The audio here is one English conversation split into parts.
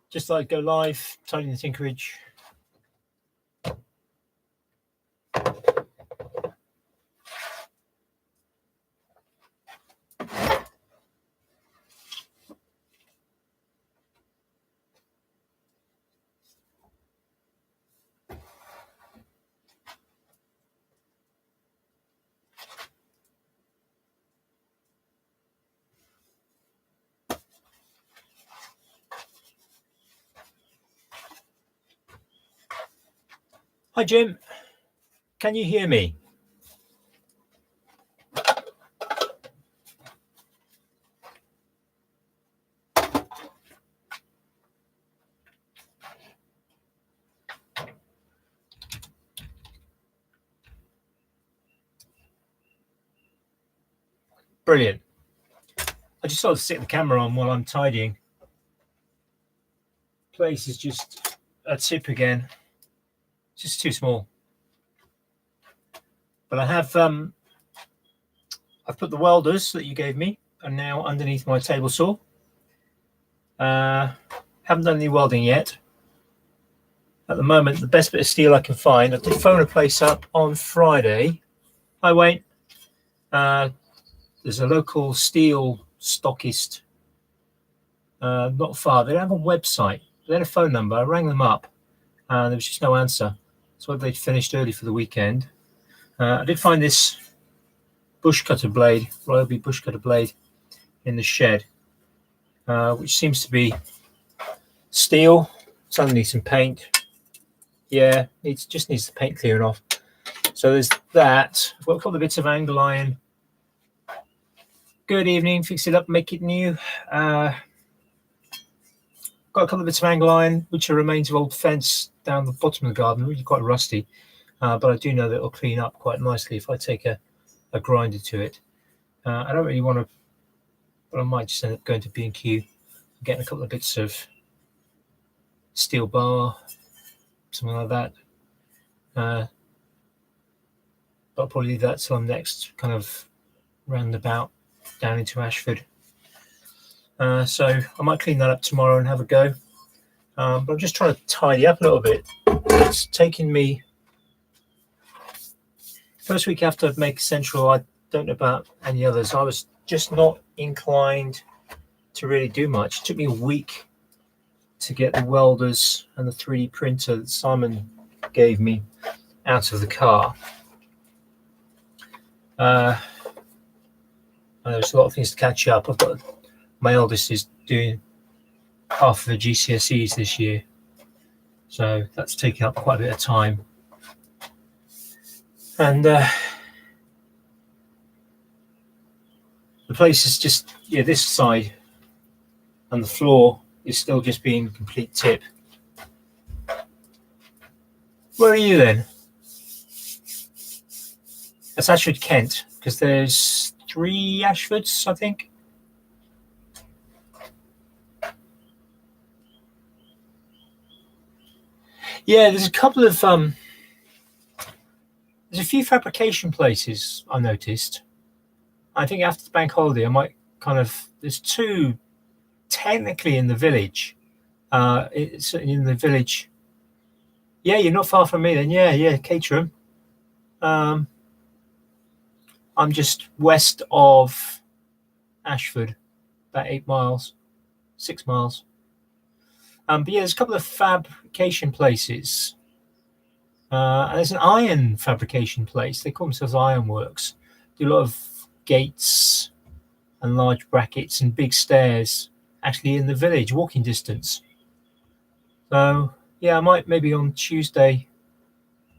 Just like go live, tidying the Tinkerage. Hi, Jim. Can you hear me? Brilliant. I just sort of stick the camera on while I'm tidying. Place is just a tip again. It's just too small. But I have I've put the welders that you gave me are now underneath my table saw. Haven't done any welding yet. At the moment, the best bit of steel I can find. I did phone a place up on Friday. Hi, Wayne. There's a local steel stockist not far. They don't have a website. They had a phone number. I rang them up and there was just no answer. So whether they'd finished early for the weekend. I did find this bush cutter blade, Ryobi bush cutter blade in the shed, which seems to be steel. It's underneath some paint. Yeah, it just needs the paint clearing off. So there's that. I've got a couple of bits of angle iron. Good evening, fix it up, make it new. Got a couple of bits of angle iron, which are remains of old fence down the bottom of the garden, really quite rusty. But I do know that it'll clean up quite nicely if I take a grinder to it. I don't really want to, but I might just end up going to B&Q, getting a couple of bits of steel bar, something like that. But I'll probably leave that till I'm next kind of roundabout down into Ashford. So I might clean that up tomorrow and have a go. But I'm just trying to tidy up a little bit. It's taken me, first week after Make Central, I don't know about any others. I was just not inclined to really do much. It took me a week to get the welders and the 3D printer that Simon gave me out of the car. There's a lot of things to catch up. I've got, my eldest is doing half of the GCSEs this year, so that's taking up quite a bit of time. And the place is just, yeah, this side and the floor is still just being complete tip. Where are you then? That's Ashford, Kent, because there's 3 Ashfords, I think. Yeah, there's a couple of there's a few fabrication places I noticed. I think after the bank holiday, I might kind of, there's 2 technically in the village. It's in the village. Yeah, you're not far from me then. Yeah, Caterham. I'm just west of Ashford, about 8 miles, 6 miles. But yeah, there's a couple of fabrication places. And there's an iron fabrication place. They call themselves Ironworks. Do a lot of gates and large brackets and big stairs actually in the village, walking distance. So yeah, I might maybe on Tuesday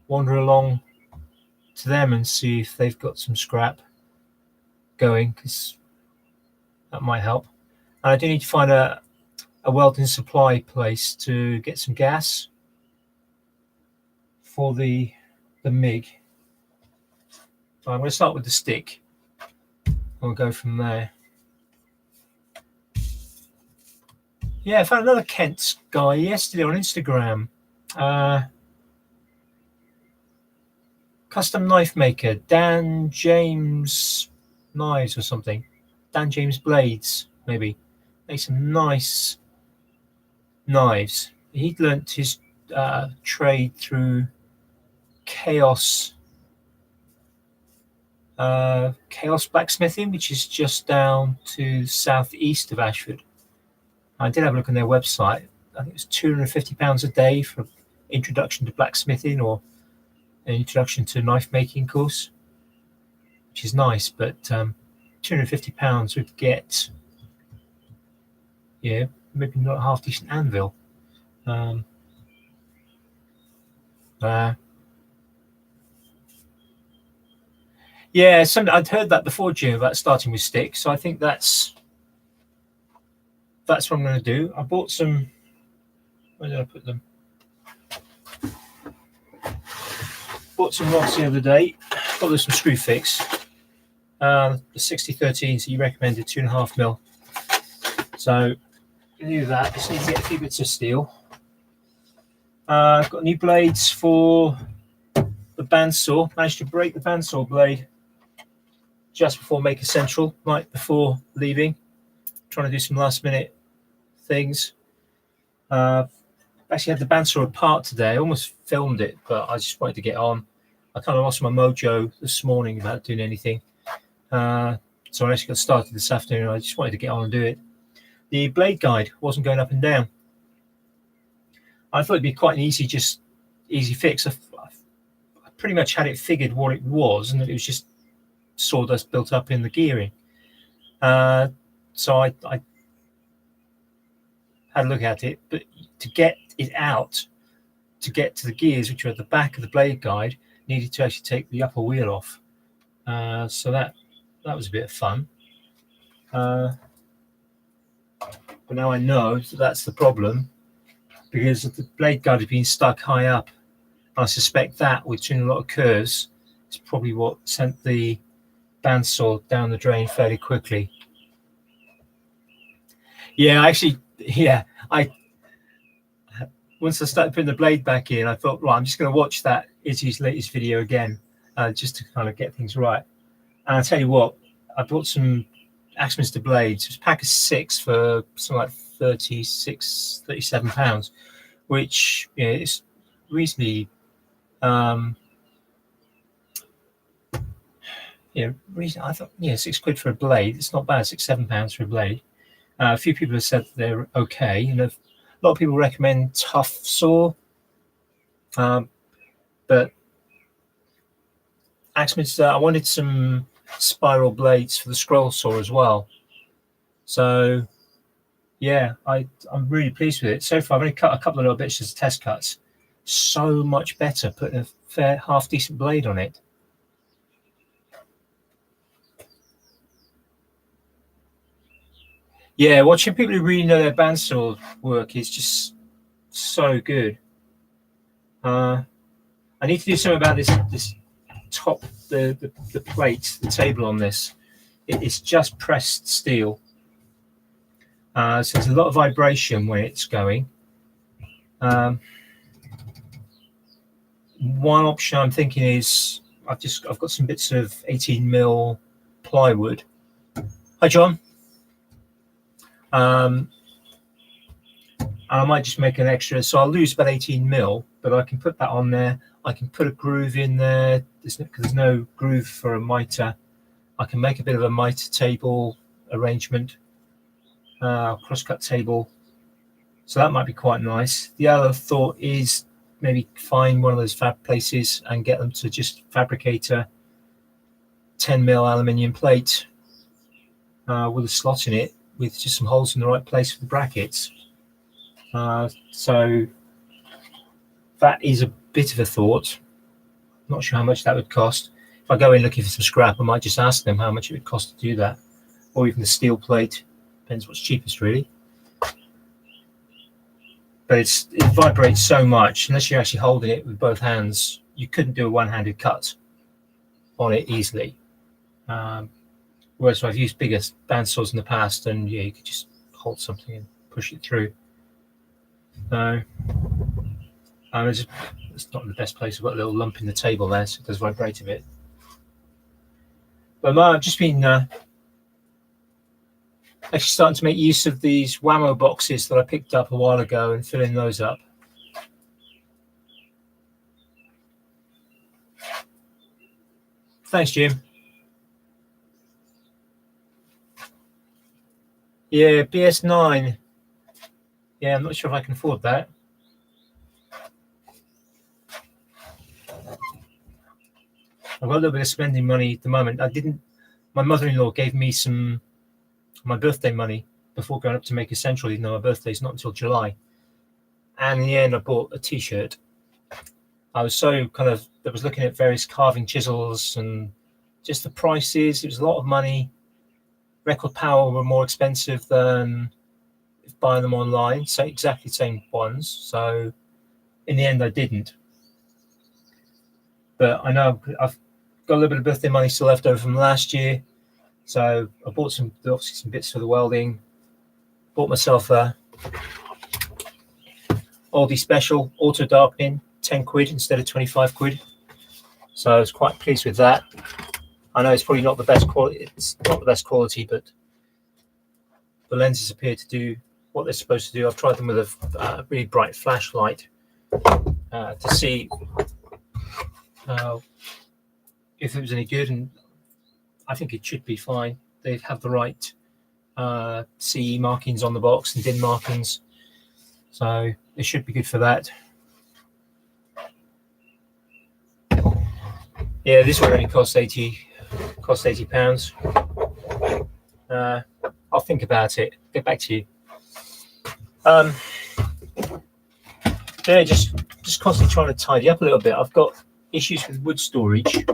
wander along to them and see if they've got some scrap going, because that might help. And I do need to find a welding supply place to get some gas for the MIG. So I'm going to start with the stick. We'll go from there. Yeah, I found another Kent guy yesterday on Instagram. Custom knife maker Dan James Knives or something. Dan James Blades, maybe. Makes some nice knives. He'd learnt his trade through Chaos Blacksmithing, which is just down to southeast of Ashford. I did have a look on their website. I think it's £250 a day for introduction to blacksmithing or an introduction to knife making course, which is nice. But £250 would get, yeah, maybe not a half decent anvil. Yeah, I'd heard that before, Jim, about starting with sticks. So I think that's what I'm going to do. I bought some. Where did I put them? Bought some rods the other day. Got some screw fix. The 6013, so you recommended 2.5mm. So do that. Just need to get a few bits of steel. I've got new blades for the bandsaw. Managed to break the bandsaw blade just before Maker Central, night before leaving. Trying to do some last minute things. Actually had the bandsaw apart today. I almost filmed it, but I just wanted to get on. I kind of lost my mojo this morning about doing anything. So I actually got started this afternoon. I just wanted to get on and do it. The blade guide wasn't going up and down. I thought it'd be quite an easy fix. I pretty much had it figured what it was, and that it was just sawdust built up in the gearing. So I had a look at it, but to get it out, to get to the gears, which are at the back of the blade guide, needed to actually take the upper wheel off. So that was a bit of fun. But now I know that's the problem, because the blade guide had been stuck high up. I suspect that, with doing a lot of curves, is probably what sent the bandsaw down the drain fairly quickly. Yeah, actually, yeah. Once I started putting the blade back in, I thought, right, I'm just going to watch that Izzy's latest video again, just to kind of get things right. And I'll tell you what, I bought some Axminster blades. It was a pack of 6 for something like £37, which is reasonably, I thought, £6 for a blade. It's not bad, £6-7 for a blade. A few people have said they're okay. A lot of people recommend tough saw, but Axminster, I wanted some spiral blades for the scroll saw as well. So yeah, I'm really pleased with it. So far I've only cut a couple of little bits as test cuts. So much better putting a fair half decent blade on it. Yeah, watching people who really know their bandsaw work is just so good. I need to do something about this top, the plate, the table on this. It's just pressed steel. So there's a lot of vibration when it's going. One option I'm thinking is I've got some bits of 18mm plywood. Hi, John. And I might just make an extra, so I'll lose about 18mm, but I can put that on there. I can put a groove in there because there's no groove for a mitre. I can make a bit of a mitre table arrangement, crosscut table, so that might be quite nice. The other thought is maybe find one of those fab places and get them to just fabricate a 10mm aluminium plate with a slot in it, with just some holes in the right place for the brackets. So that is a bit of a thought. Not sure how much that would cost. If I go in looking for some scrap, I might just ask them how much it would cost to do that, or even the steel plate. Depends what's cheapest, really. But it vibrates so much, unless you're actually holding it with both hands, you couldn't do a one-handed cut on it easily. Whereas I've used bigger bandsaws in the past, and yeah, you could just hold something and push it through. So it's not the best place. I've got a little lump in the table there, so it does vibrate a bit. But I've just been actually starting to make use of these Whammo boxes that I picked up a while ago and filling those up. Thanks, Jim. Yeah, BS9. Yeah, I'm not sure if I can afford that. I've got a little bit of spending money at the moment. My mother-in-law gave me my birthday money before going up to Maker Central, even though my birthday's not until July. And in the end, I bought a t-shirt. I was so I was looking at various carving chisels and just the prices. It was a lot of money. Record Power were more expensive than buying them online. So exactly the same ones. So in the end, I didn't. But I know I've got a little bit of birthday money still left over from last year. So I bought obviously some bits for the welding. Bought myself a Aldi special auto darkening, 10 quid instead of 25 quid. So I was quite pleased with that. I know it's probably not the best quality. It's not the best quality, but the lenses appear to do what they're supposed to do. I've tried them with a really bright flashlight to see if it was any good, and I think it should be fine. They have the right CE markings on the box and DIN markings, so it should be good for that. Yeah, this one only cost £80. I'll think about it. Get back to you. Yeah, just constantly trying to tidy up a little bit. I've got issues with wood storage.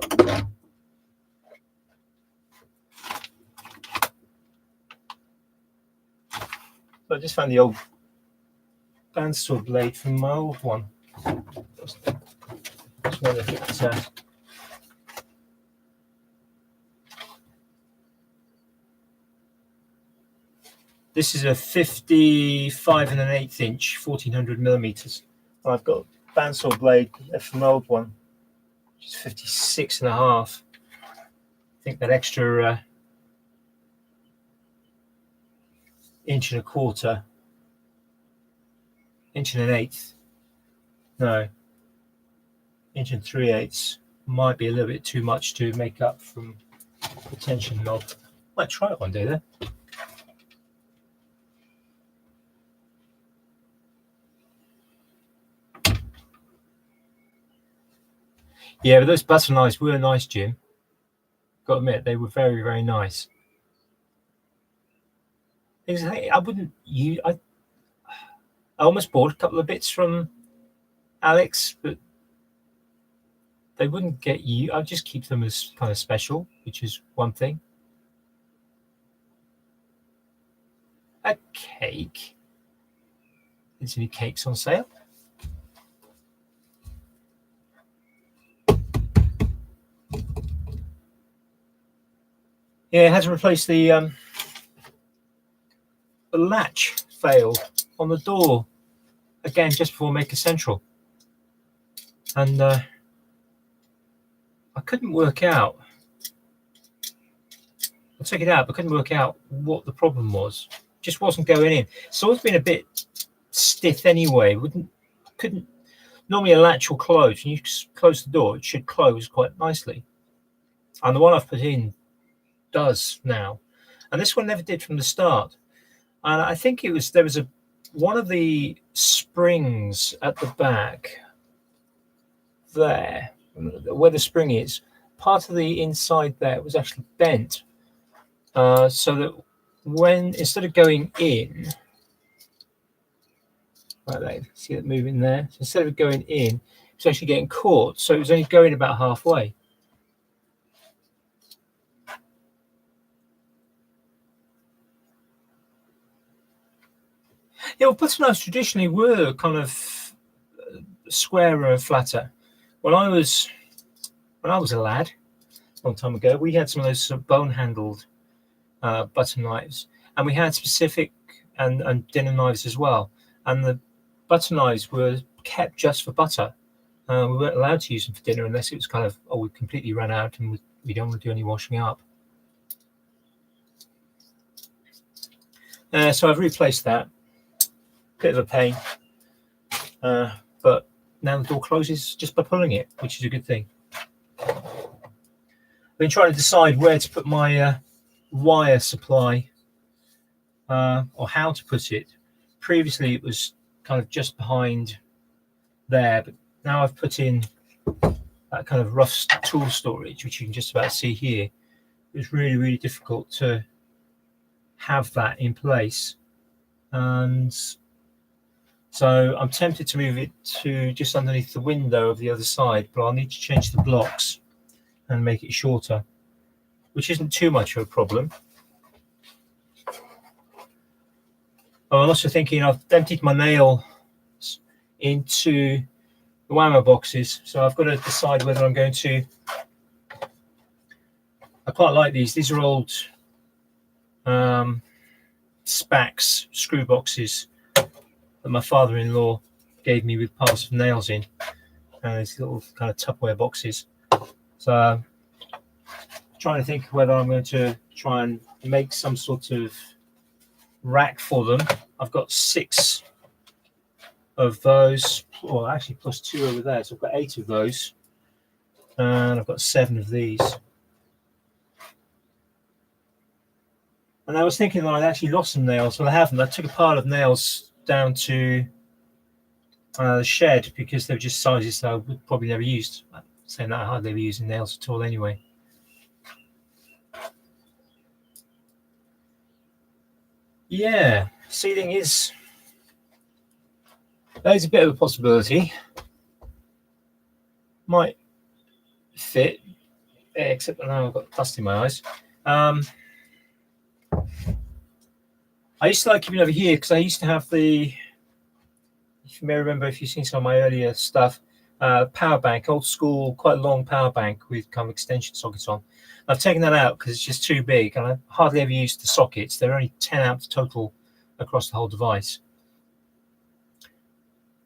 So I just found the old bandsaw blade from my old one. Just wonder if it's this is a 55 1/8 inch, 1400 millimeters. I've got a bandsaw blade from my old one, which is 56 1/2. I think that extra 1.25 inch, 1.125. No, 1 3/8 might be a little bit too much to make up from the tension knob. Might try it one day there. Yeah, but those butter knives were nice, Jim. Got to admit, they were very, very nice. I wouldn't use. I almost bought a couple of bits from Alex, but they wouldn't get you. I'd just keep them as kind of special, which is one thing. A cake. Is any cakes on sale? Yeah, it had to replace the latch failed on the door again just before Maker Central, and I couldn't work out. I took it out, but couldn't work out what the problem was. Just wasn't going in. It's always been a bit stiff anyway. Couldn't. Normally a latch will close. When you close the door, it should close quite nicely. And the one I've put in does now, and this one never did from the start. And I think there was one of the springs at the back there, where the spring is. Part of the inside there was actually bent, so that instead of going in, like that, see it moving there. So instead of going in, it's actually getting caught. So it was only going about halfway. Yeah, well, butter knives traditionally were kind of squarer and flatter. When I was a lad, a long time ago, we had some of those sort of bone-handled butter knives, and we had specific and dinner knives as well. And the butter knives were kept just for butter. We weren't allowed to use them for dinner unless it was kind of, we completely ran out and we don't want to do any washing up. So I've replaced that. Bit of a pain, but now the door closes just by pulling it, which is a good thing. I've been trying to decide where to put my wire supply, or how to put it. Previously it was kind of just behind there, but now I've put in that kind of rough tool storage, which you can just about see here. It was really, really difficult to have that in place, and so I'm tempted to move it to just underneath the window of the other side, but I'll need to change the blocks and make it shorter, which isn't too much of a problem. Oh, I'm also thinking I've emptied my nails into the whammer boxes, so I've got to decide whether I'm going to. I quite like these. These are old Spax screw boxes that my father-in-law gave me with piles of nails in, and these little kind of Tupperware boxes. So I'm trying to think whether I'm going to try and make some sort of rack for them. I've got 6 of those, well actually plus 2 over there, so I've got 8 of those, and I've got 7 of these. And I was thinking that I'd actually lost some nails, but I haven't. I took a pile of nails down to the shed because they were just sizes that I would probably never used. Saying that, I hardly ever using nails at all anyway. Yeah, ceiling is, that is a bit of a possibility. Might fit, except now I've got dust in my eyes. I used to like keeping over here because I used to have the, if you may remember, if you've seen some of my earlier stuff, power bank, old school, quite long power bank with kind of extension sockets on. I've taken that out because it's just too big, and I hardly ever use the sockets. They're only 10 amps total across the whole device.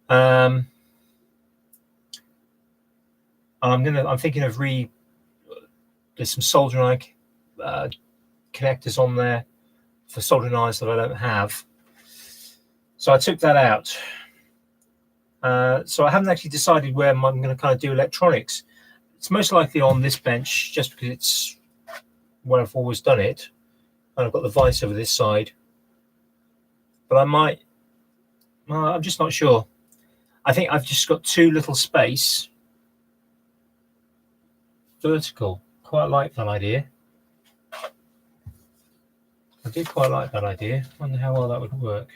I'm thinking of there's some soldering iron connectors on there for soldering irons that I don't have. So I took that out. So I haven't actually decided where I'm going to kind of do electronics. It's most likely on this bench, just because it's where I've always done it. And I've got the vise over this side. But I might, I'm just not sure. I think I've just got too little space. Vertical. Quite like that idea. I do quite like that idea. Wonder how well that would work.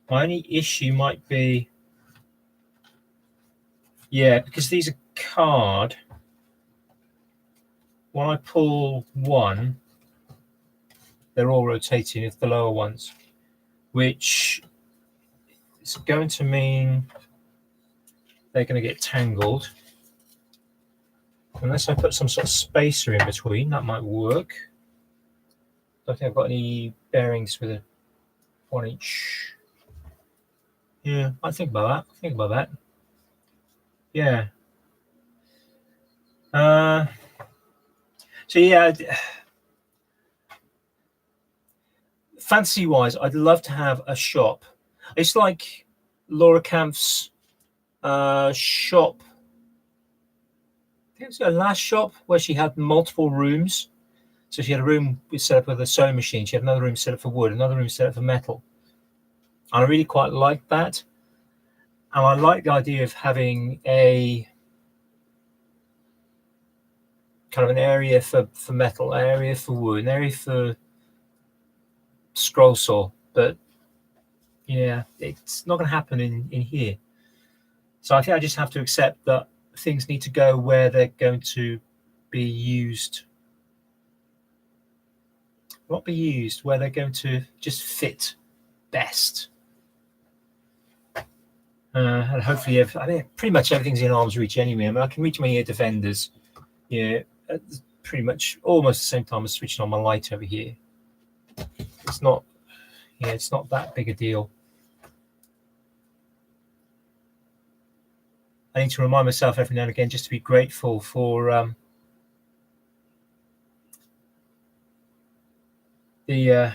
My only issue might be, yeah, because these are card. When I pull one, they're all rotating. It's the lower ones, which is going to mean they're going to get tangled. Unless I put some sort of spacer in between, that might work. Don't think I've got any bearings with a 1-inch. Yeah, I think about that. Think about that. Yeah. So yeah, fantasy-wise, I'd love to have a shop. It's like Laura Kampf's shop. I think it was her last shop where she had multiple rooms. So she had a room set up with a sewing machine. She had another room set up for wood, another room set up for metal. And I really quite like that. And I like the idea of having a kind of an area for metal, an area for wood, an area for scroll saw. But yeah, it's not going to happen in here. So I think I just have to accept that things need to go where they're going to be used. Not be used, where they're going to just fit best. And hopefully, I mean, pretty much everything's in arm's reach anyway. I mean, I can reach my ear defenders, yeah, at pretty much almost the same time as switching on my light over here. It's not, yeah, it's not that big a deal. I need to remind myself every now and again just to be grateful for the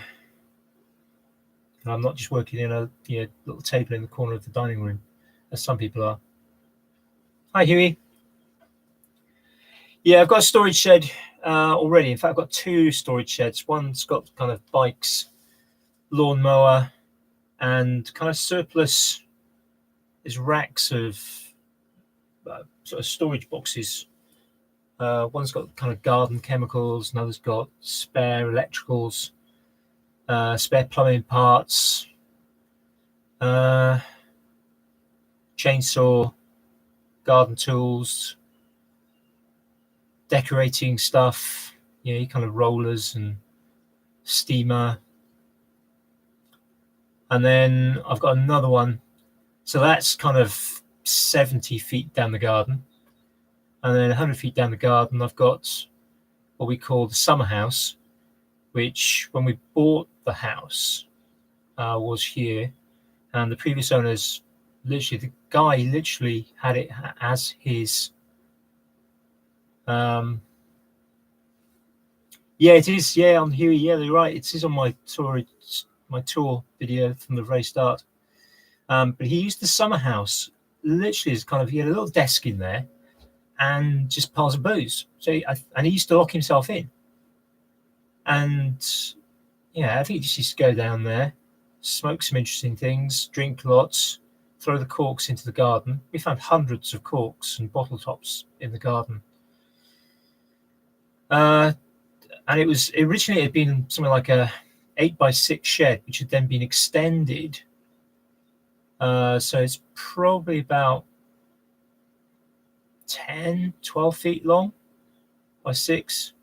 And I'm not just working in a little table in the corner of the dining room, as some people are. Hi, Huey. Yeah, I've got a storage shed already. In fact, I've got 2 storage sheds. One's got kind of bikes, lawnmower, and kind of surplus. There's racks of sort of storage boxes. One's got kind of garden chemicals, another's got spare electricals, spare plumbing parts, chainsaw, garden tools, decorating stuff, kind of rollers and steamer. And then I've got another one. So that's kind of 70 feet down the garden. And then 100 feet down the garden, I've got what we call the summer house, which when we bought the house was here. And the previous owners, the guy literally had it as his. Yeah, it is. Yeah, on Huey. Yeah, they're right. It is on my tour video from the very start. But he used the summer house literally as he had a little desk in there and just piles of booze. And he used to lock himself in. And I think he just used to go down there, smoke some interesting things, drink lots, throw the corks into the garden. We found hundreds of corks and bottle tops in the garden. And it was originally it had been something like a 8x6 shed, which had then been extended. So it's probably about 10, 12 feet long by 6.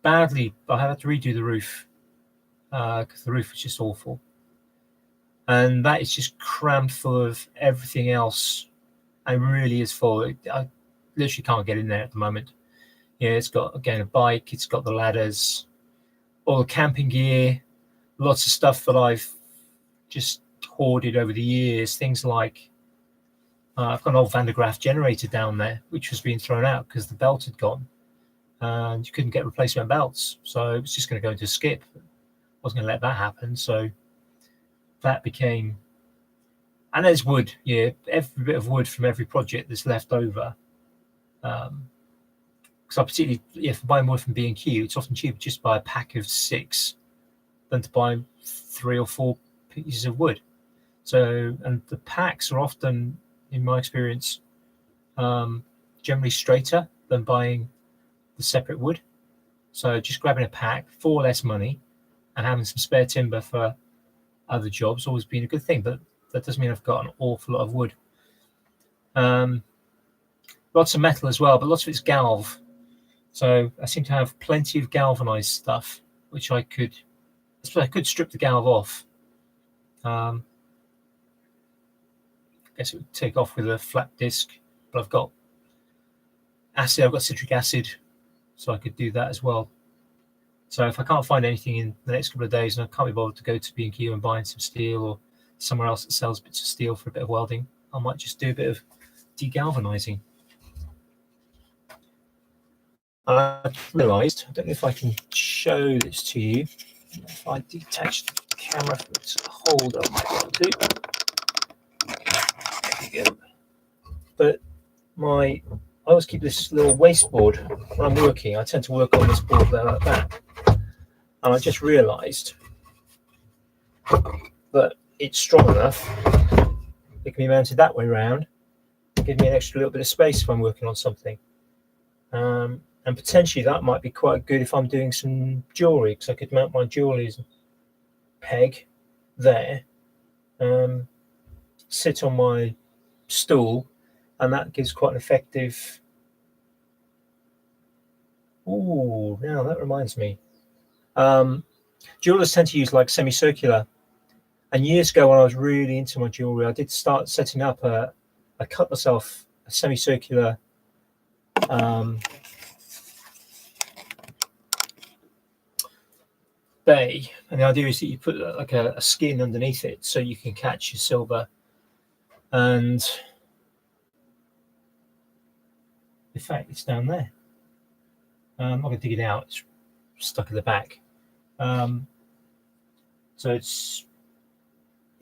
Badly, I had to redo the roof because the roof was just awful. And that is just crammed full of everything else. And really is full. I literally can't get in there at the moment. It's got, again, a bike. It's got the ladders, all the camping gear, lots of stuff that I've just hoarded over the years. Things like I've got an old Van de Graaff generator down there, which was being thrown out because the belt had gone. And you couldn't get replacement belts. So it was just going to go into a skip. I wasn't going to let that happen. So that became... And there's wood. Yeah, every bit of wood from every project that's left over. Because I particularly, if buying wood from B&Q, it's often cheaper just to buy a pack of 6 than to buy 3 or 4 pieces of wood. So, and the packs are often, in my experience, generally straighter than buying the separate wood. So just grabbing a pack for less money and having some spare timber for other jobs always been a good thing. But that doesn't mean I've got an awful lot of wood. Lots of metal as well, but lots of it's galv. So I seem to have plenty of galvanized stuff, which I could strip the galv off. I guess it would take off with a flat disc, but I've got acid. I've got citric acid, so I could do that as well. So if I can't find anything in the next couple of days, and I can't be bothered to go to B&Q and buy some steel or somewhere else that sells bits of steel for a bit of welding, I might just do a bit of degalvanizing. I realised, I don't know if I can show this to you. If I detach the camera from its holder, I might be able to. There we go. But I always keep this little waste board when I'm working. I tend to work on this board there like that. And I just realised that it's strong enough. It can be mounted that way around. Give me an extra little bit of space if I'm working on something. And potentially that might be quite good if I'm doing some jewellery, because I could mount my jewellery as a peg there, sit on my stool, and that gives quite an effective... Ooh, now that reminds me. Jewellers tend to use like semicircular. And years ago when I was really into my jewellery, I did start setting up I cut myself a semicircular bay, and the idea is that you put like a skin underneath it so you can catch your silver. And in fact, it's down there. I'm not going to dig it out, it's stuck in the back. So it's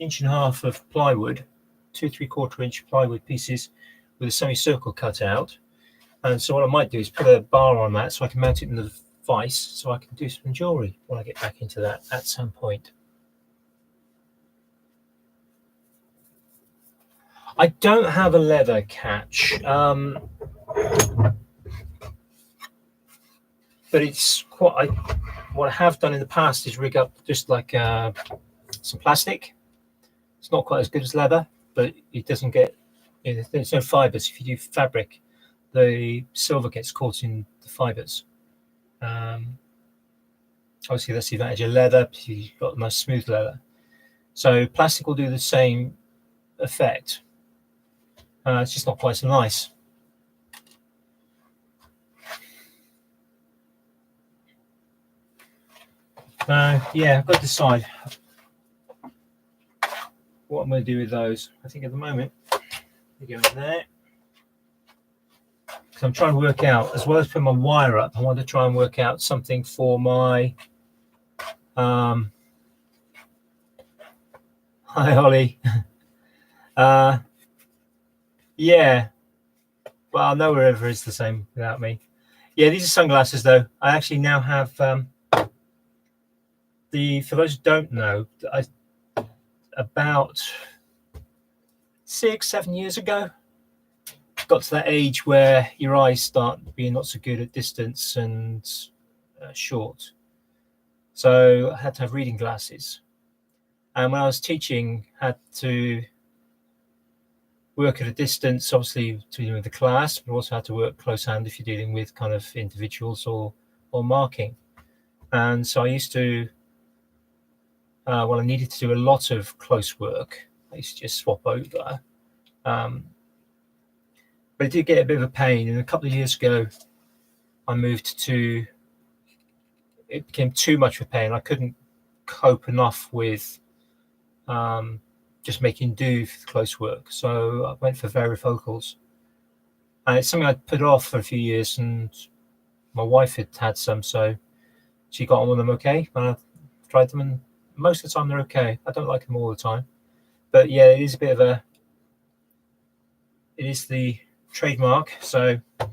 1.5 inch of plywood, 2 3/4 inch plywood pieces with a semicircle cut out. And so what I might do is put a bar on that so I can mount it in the vise so I can do some jewellery when I get back into that at some point. I don't have a leather catch, but it's quite. What I have done in the past is rig up just like some plastic. It's not quite as good as leather, but it doesn't get. There's no fibres. If you do fabric, the silver gets caught in the fibres. Obviously, that's the advantage of leather. You've got nice smooth leather. So plastic will do the same effect. It's just not quite so nice. Yeah, I've got to decide what I'm going to do with those. I think at the moment, they go in there. Because I'm trying to work out, as well as putting my wire up, I want to try and work out something for my. Hi, Holly. Yeah. Well, no wherever is the same without me. Yeah, these are sunglasses though. I actually now have for those who don't know, about 6-7 years ago, got to that age where your eyes start being not so good at distance and short. So I had to have reading glasses. And when I was teaching, had to work at a distance, obviously dealing with the class, but also had to work close hand if you're dealing with kind of individuals or marking. And so I used to, I needed to do a lot of close work. I used to just swap over. But it did get a bit of a pain. And a couple of years ago, I moved to, it became too much of a pain. I couldn't cope enough with just making do for the close work. So I went for varifocals. And it's something I'd put off for a few years, and my wife had some, so she got on with them okay. And I tried them, and most of the time they're okay. I don't like them all the time. But yeah, it is a bit of a, it is the trademark, so I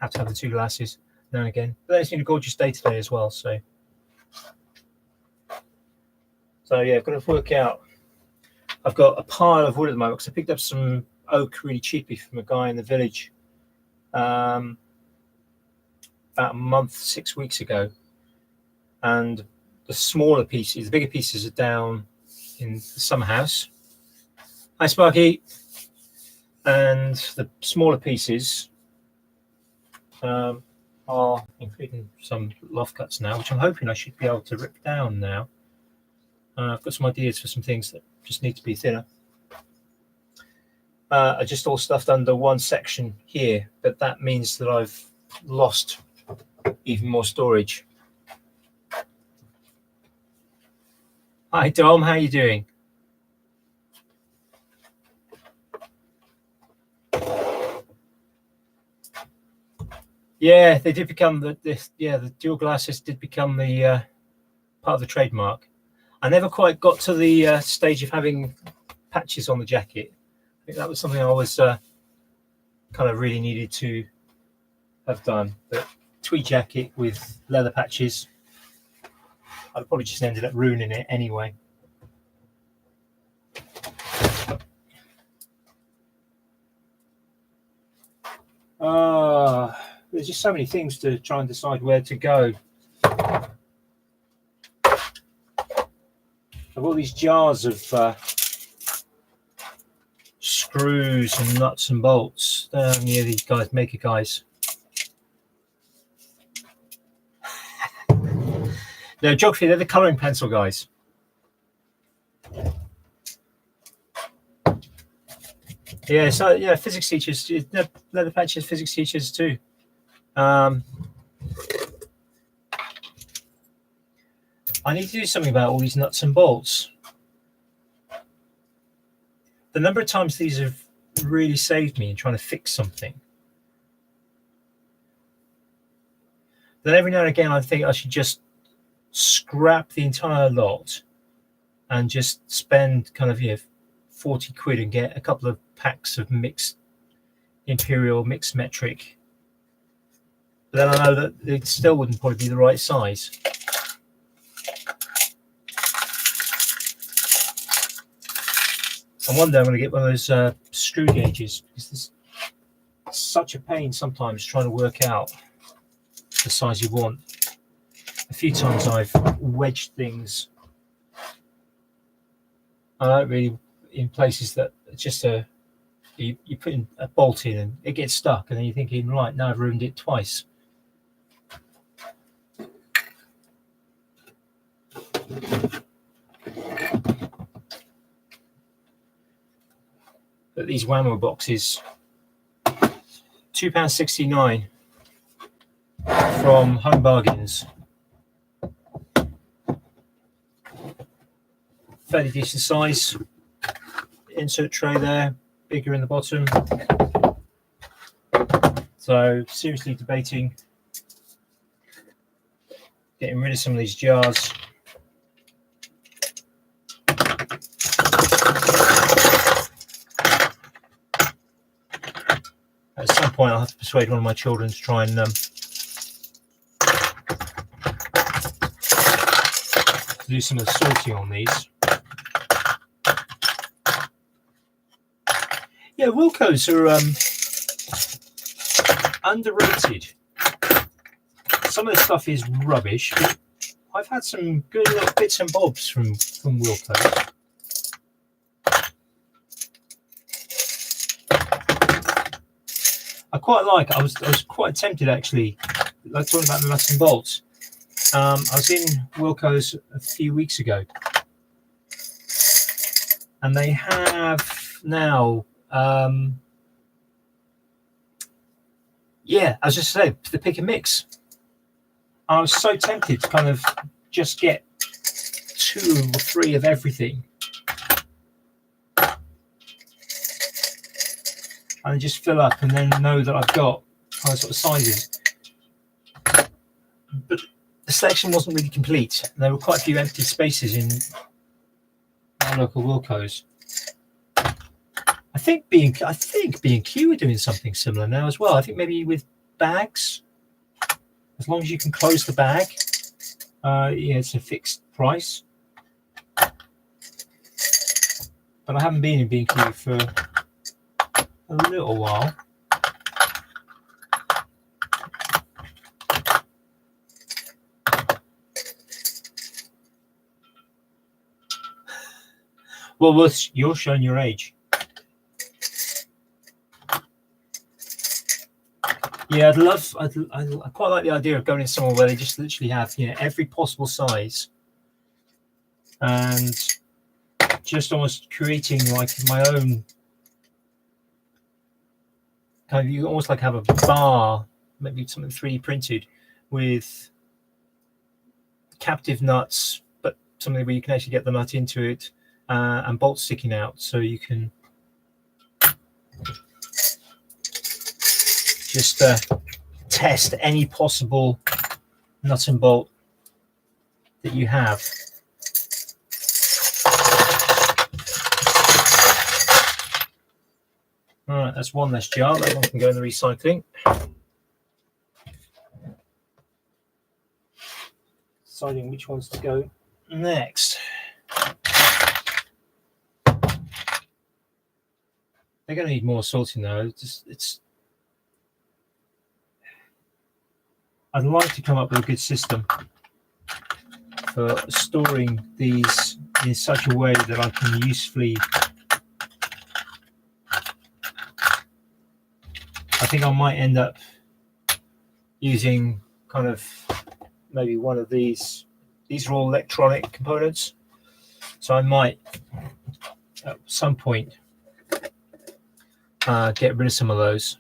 have to have the two glasses now and again. But it's been a gorgeous day today as well, so yeah, I've got to work out. I've got a pile of wood at the moment because I picked up some oak really cheaply from a guy in the village about a month, 6 weeks ago. And the smaller pieces, the bigger pieces are down in the summer house. Hi, Sparky. And the smaller pieces are including some loft cuts now, which I'm hoping I should be able to rip down now. I've got some ideas for some things that just need to be thinner. Are just all stuffed under one section here, but that means that I've lost even more storage. Hi Dom, how are you doing? Yeah, they did become the dual glasses did become the part of the trademark. I never quite got to the stage of having patches on the jacket. I think that was something I was kind of really needed to have done. But tweed jacket with leather patches, I'd probably just ended up ruining it anyway. There's just so many things to try and decide where to go. I've got all these jars of screws and nuts and bolts down near these guys, maker guys. No, geography, they're the colouring pencil guys. Yeah, so yeah, physics teachers, leather patches, physics teachers too. I need to do something about all these nuts and bolts. The number of times these have really saved me in trying to fix something. Then every now and again I think I should just scrap the entire lot and just spend kind of 40 quid and get a couple of packs of mixed imperial, mixed metric. But then I know that it still wouldn't probably be the right size. And one day I'm going to get one of those screw gauges, because it's such a pain sometimes trying to work out the size you want. A few times I've wedged things really in places that just you put in a bolt in and it gets stuck, and then you're thinking, right, now I've ruined it twice. But these Whammo boxes, £2.69 from Home Bargains. Fairly decent size. Insert tray there, bigger in the bottom. So seriously debating getting rid of some of these jars. At some point I'll have to persuade one of my children to try and do some of the sorting on these. Yeah, Wilcos are underrated. Some of the stuff is rubbish, but I've had some good little bits and bobs from Wilcos. I quite like. I was quite tempted actually, like talking about the nuts and bolts. I was in Wilcos a few weeks ago, and they have now. Yeah, I was just saying, the pick and mix. I was so tempted to kind of just get 2 or 3 of everything, and just fill up, and then know that I've got kind of sort of sizes. But the selection wasn't really complete. There were quite a few empty spaces in our local Wilcos. I think B&Q are doing something similar now as well. I think maybe with bags, as long as you can close the bag, yeah, it's a fixed price. But I haven't been in B&Q for a little while. Well, you're showing your age. Yeah, I quite like the idea of going in somewhere where they just literally have, every possible size, and just almost creating like my own kind of. You almost like have a bar, maybe something 3D printed with captive nuts, but something where you can actually get the nut into it, and bolts sticking out, so you can just test any possible nut and bolt that you have. All right, that's one less jar. That one can go in the recycling. Deciding which ones to go next. They're going to need more sorting though. I'd like to come up with a good system for storing these in such a way that I can usefully. I think I might end up using kind of maybe one of these. These are all electronic components, so I might at some point get rid of some of those.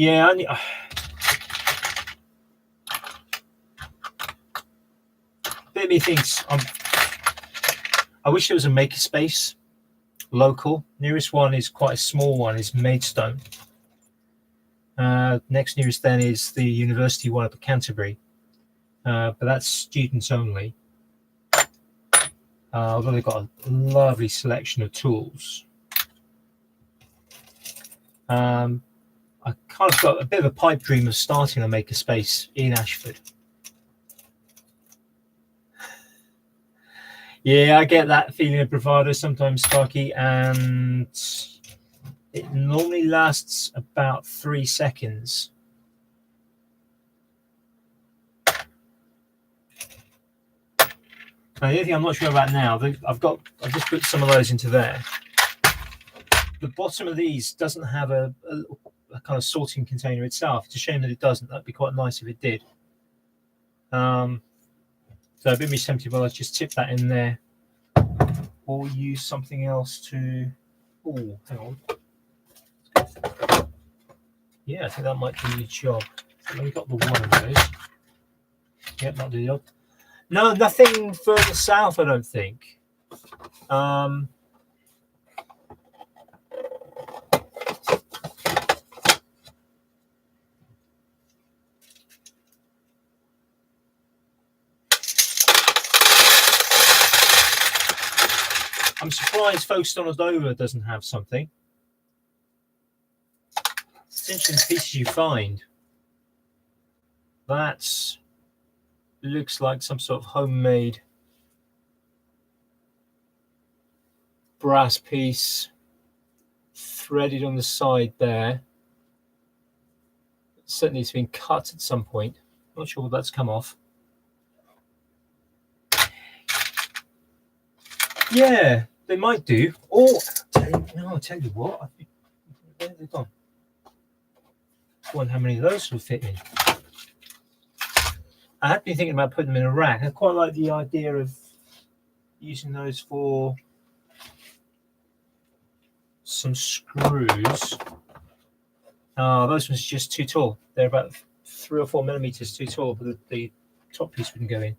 Yeah, bit of me thinks I wish there was a makerspace local. Nearest one is quite a small one, is Maidstone. Next nearest then is the university one up at Canterbury. but that's students only. Although they've got a lovely selection of tools. I kind of got a bit of a pipe dream of starting a makerspace in Ashford. Yeah, I get that feeling of bravado sometimes, Sparky, and it normally lasts about 3 seconds. Now, the other thing I'm not sure about now, I've just put some of those into there. The bottom of these doesn't have a kind of sorting container itself. It's a shame that it doesn't. That'd be quite nice if it did. So I've been tempted, well, let's just tip that in there, or use something else to. Oh, hang on. Yeah, I think that might do the job. So we got the one of those. Yep, that'll do the job. No, nothing further south, I don't think. I'm surprised Folkestone Dover doesn't have something. It's interesting pieces you find. That looks like some sort of homemade brass piece, threaded on the side there. It certainly it's been cut at some point. Not sure what that's come off. Yeah, they might do. Or I'll tell you what. Where have they gone? I wonder how many of those will fit in. I had been thinking about putting them in a rack. I quite like the idea of using those for some screws. Those ones are just too tall. They're about 3 or 4 millimeters too tall, but the top piece wouldn't go in.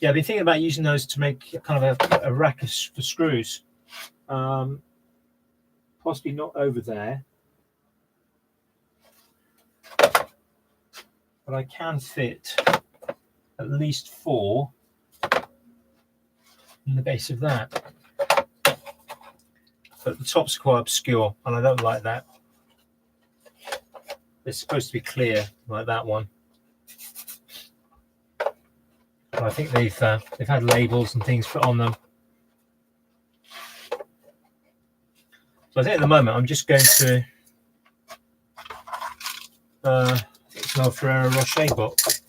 Yeah, I've been thinking about using those to make kind of a rack for screws. Possibly not over there, but I can fit at least 4 in the base of that. But the tops are quite obscure, and I don't like that. They're supposed to be clear, like that one. But I think they've had labels and things put on them. So I think at the moment I'm just going to I think it's an Ferrero Rocher box.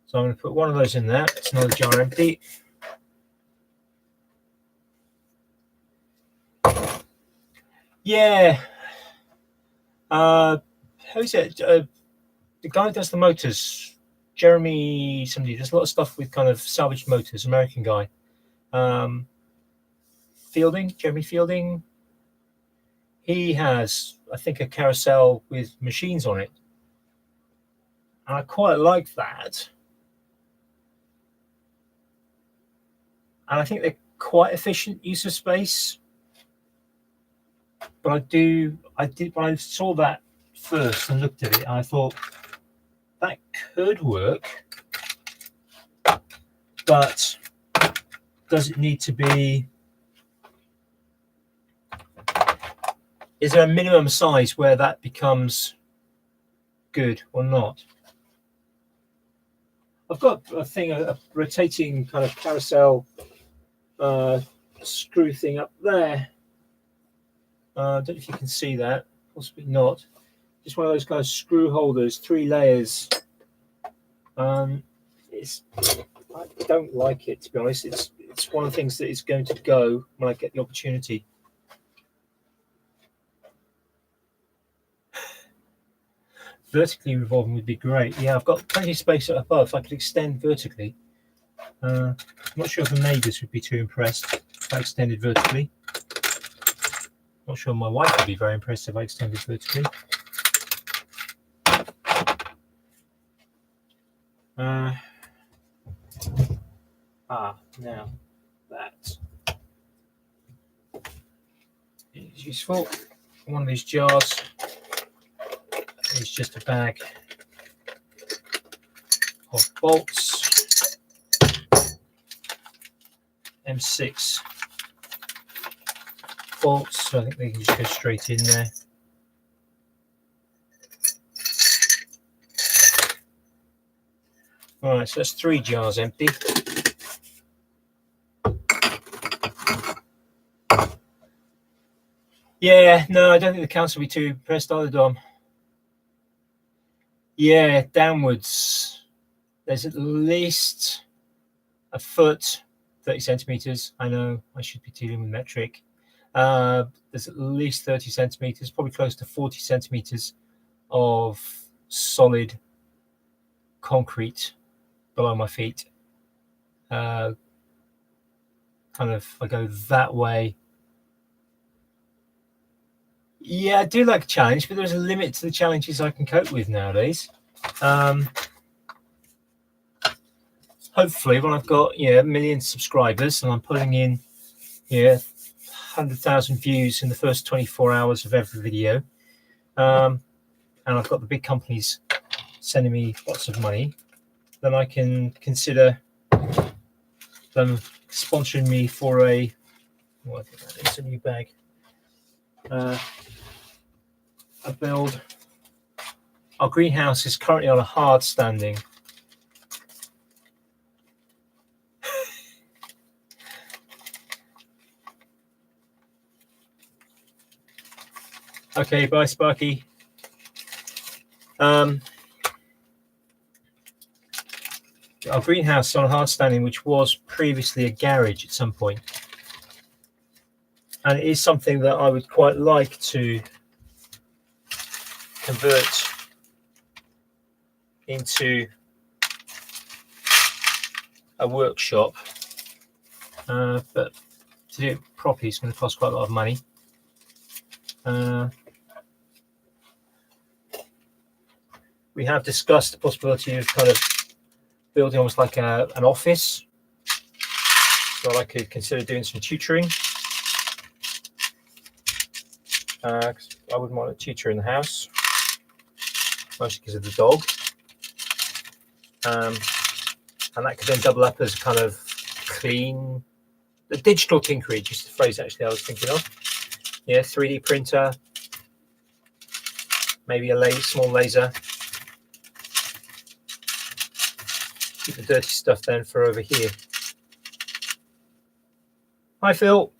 So I'm going to put one of those in there. It's another jar empty. Yeah. Who's it? The guy who does the motors, Jeremy somebody, does a lot of stuff with kind of salvaged motors, American guy. Jeremy Fielding. He has, I think, a carousel with machines on it. And I quite like that. And I think they're quite efficient use of space. But when I saw that first and looked at it, I thought that could work, but does it need to be? Is there a minimum size where that becomes good or not? I've got a rotating kind of carousel screw thing up there. I don't know if you can see that, possibly not. Just one of those kind of screw holders, 3 layers. I don't like it, to be honest. It's one of the things that is going to go when I get the opportunity. Vertically revolving would be great. Yeah, I've got plenty of space up above. If I could extend vertically. I'm not sure if the neighbours would be too impressed if I extended vertically. Not sure my wife would be very impressed if I extended vertically. Now that is useful. One of these jars is just a bag of bolts, M6 bolts, so I think they can just go straight in there. Alright, so that's 3 jars empty. Yeah, no, I don't think the council will be too impressed either, Dom. Yeah, downwards. There's at least a foot, 30 centimeters. I know I should be dealing with metric. There's at least 30 centimeters, probably close to 40 centimeters of solid concrete below my feet. Kind of, I go that way. Yeah, I do like a challenge, but there's a limit to the challenges I can cope with nowadays. Hopefully, when I've got 1 million subscribers and I'm pulling in 100,000 views in the first 24 hours of every video, and I've got the big companies sending me lots of money, then I can consider them sponsoring me for I think that is a new bag. A build. Our greenhouse is currently on a hard standing. Okay, bye, Sparky. Our greenhouse is on a hard standing, which was previously a garage at some point. And it is something that I would quite like to convert into a workshop, but to do it properly it's going to cost quite a lot of money. We have discussed the possibility of kind of building almost like an office, so I could consider doing some tutoring. I wouldn't want a tutor in the house, mostly because of the dog. And that could then double up as kind of clean, the digital Tinkerage is the phrase actually I was thinking of. Yeah, 3D printer, maybe a small laser. Keep the dirty stuff then for over here. Hi, Phil.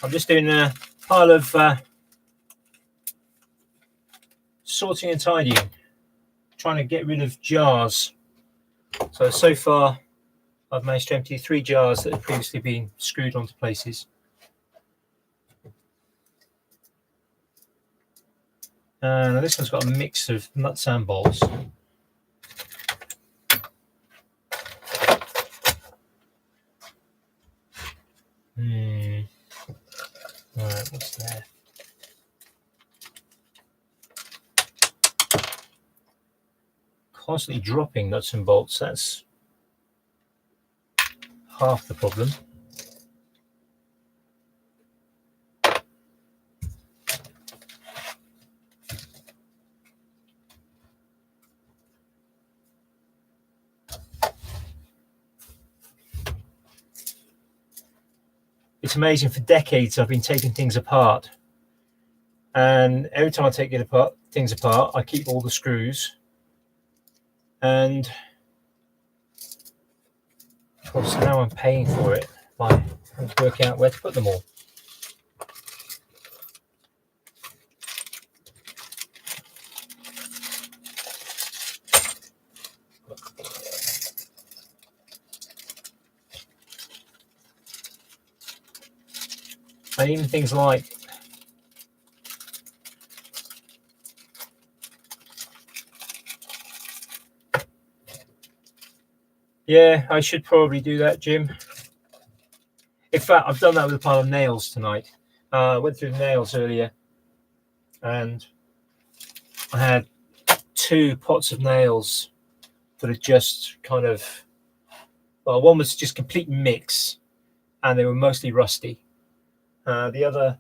I'm just doing a pile of sorting and tidying, trying to get rid of jars. So far, I've managed to empty 3 jars that had previously been screwed onto places. Now this one's got a mix of nuts and bolts. Alright, what's there? Constantly dropping nuts and bolts, that's half the problem. It's amazing, for decades I've been taking things apart, and every time I take things apart, I keep all the screws, and of course now I'm paying for it by having to work out where to put them all. And even things like yeah, I should probably do that, Jim. In fact, I've done that with a pile of nails tonight. I went through the nails earlier, and I had 2 pots of nails that are just kind of, well, one was just complete mix, and they were mostly rusty. The other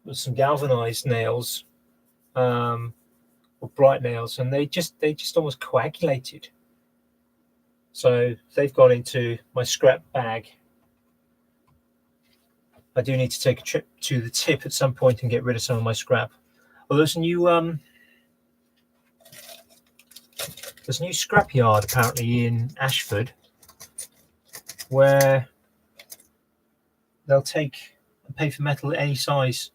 was some galvanized nails, or bright nails, and they just almost coagulated. So they've gone into my scrap bag. I do need to take a trip to the tip at some point and get rid of some of my scrap. Well, there's a new scrapyard apparently in Ashford where they'll take and pay for metal at any size.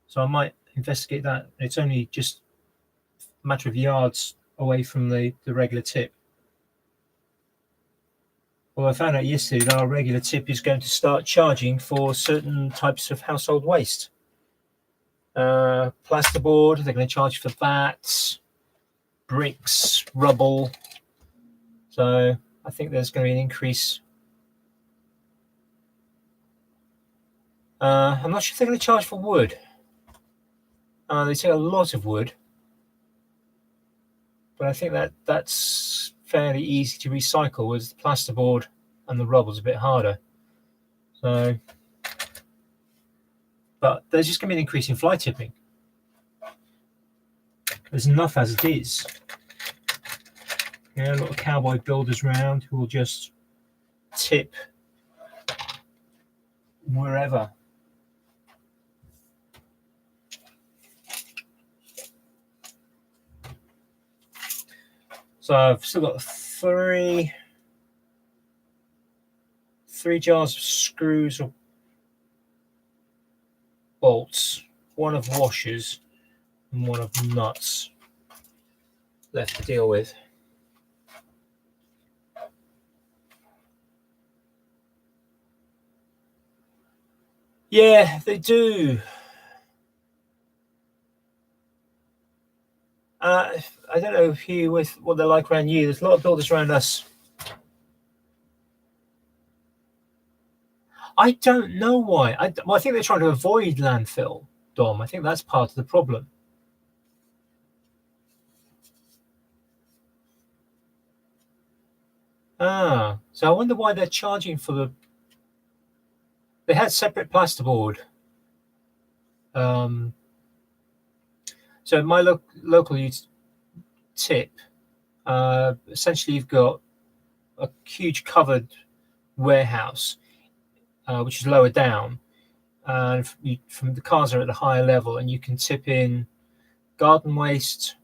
So I might investigate that. It's only just a matter of yards away from the regular tip. Well, I found out yesterday that our regular tip is going to start charging for certain types of household waste. Plasterboard, they're going to charge for that. Bricks, rubble. So I think there's going to be an increase. I'm not sure if they're going to charge for wood. They take a lot of wood. But I think that's fairly easy to recycle, whereas the plasterboard and the rubble's a bit harder. So, but there's just going to be an increase in fly tipping. There's enough as it is. Yeah, a lot of cowboy builders around who will just tip wherever. So I've still got three jars of screws or bolts, one of washers and one of nuts left to deal with. Yeah, they do. I don't know if you with what they're like around you. There's a lot of builders around us. I don't know why. I think they're trying to avoid landfill, Dom. I think that's part of the problem. So I wonder why they're charging for the. They had separate plasterboard. So my local tip, essentially you've got a huge covered warehouse, which is lower down, and from the cars are at the higher level, and you can tip in garden waste.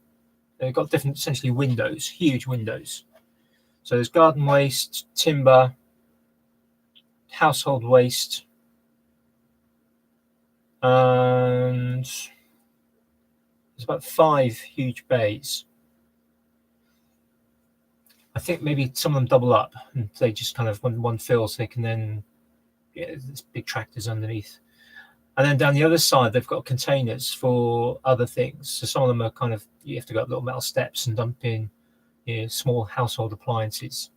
They've got different, essentially, windows, huge windows. So there's garden waste, timber, household waste, and there's about 5 huge bays. I think maybe some of them double up, and they just kind of when one fills, they can then there's big tractors underneath. And then down the other side, they've got containers for other things. So some of them are kind of, you have to go up little metal steps and dump in small household appliances.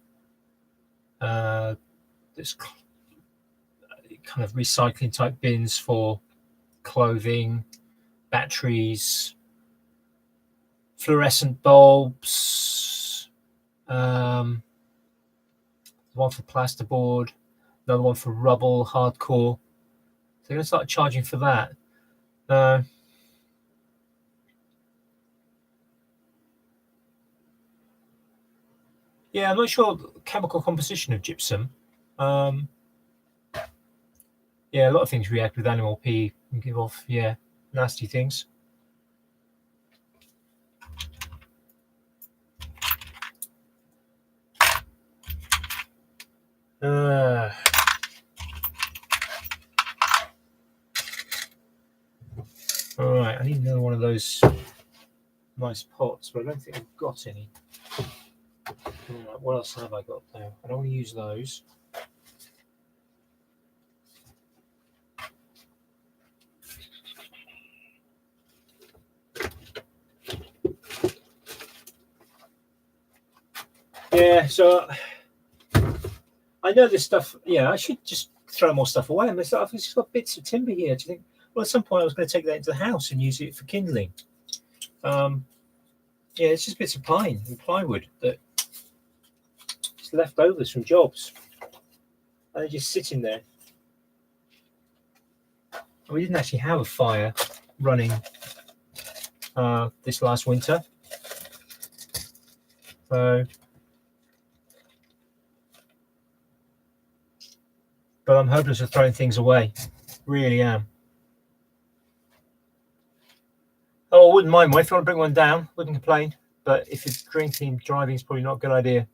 There's kind of recycling type bins for clothing, batteries, fluorescent bulbs, one for plasterboard, another one for rubble, hardcore. So they're going to start charging for that. Yeah, I'm not sure the chemical composition of gypsum. Yeah, a lot of things react with animal pee and give off, nasty things. All right, I need another one of those nice pots, but I don't think I've got any. Right, what else have I got there? I don't want to use those. Yeah, so I know this stuff. Yeah, I should just throw more stuff away. I've just got bits of timber here. Do you think? Well, at some point I was going to take that into the house and use it for kindling. Yeah, it's just bits of pine and plywood that just leftovers from jobs. And they're just sitting there. We didn't actually have a fire running this last winter. So, but I'm hopeless for throwing things away. Really am. Oh, I wouldn't mind one. If you want to bring one down, wouldn't complain. But if you're drinking, driving is probably not a good idea.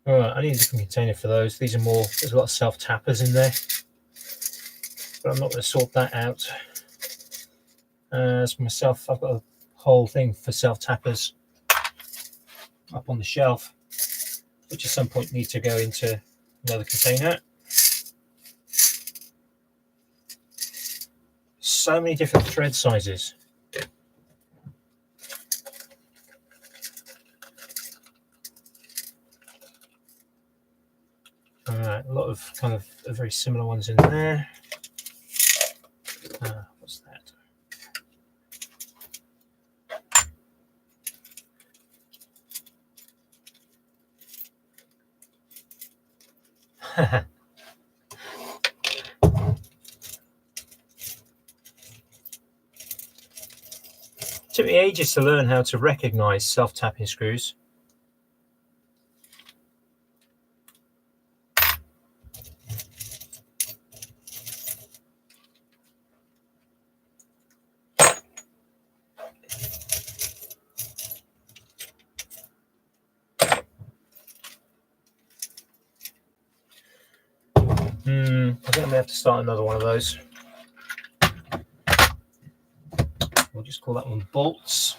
All right, I need a different container for those. These are more, there's a lot of self-tappers in there. But I'm not going to sort that out. As for myself, I've got a whole thing for self-tappers up on the shelf, which at some point need to go into another container. So many different thread sizes. Alright, a lot of kind of very similar ones in there. What's that? Took me ages to learn how to recognize self-tapping screws. I think I may have to start another one of those. We'll just call that one bolts.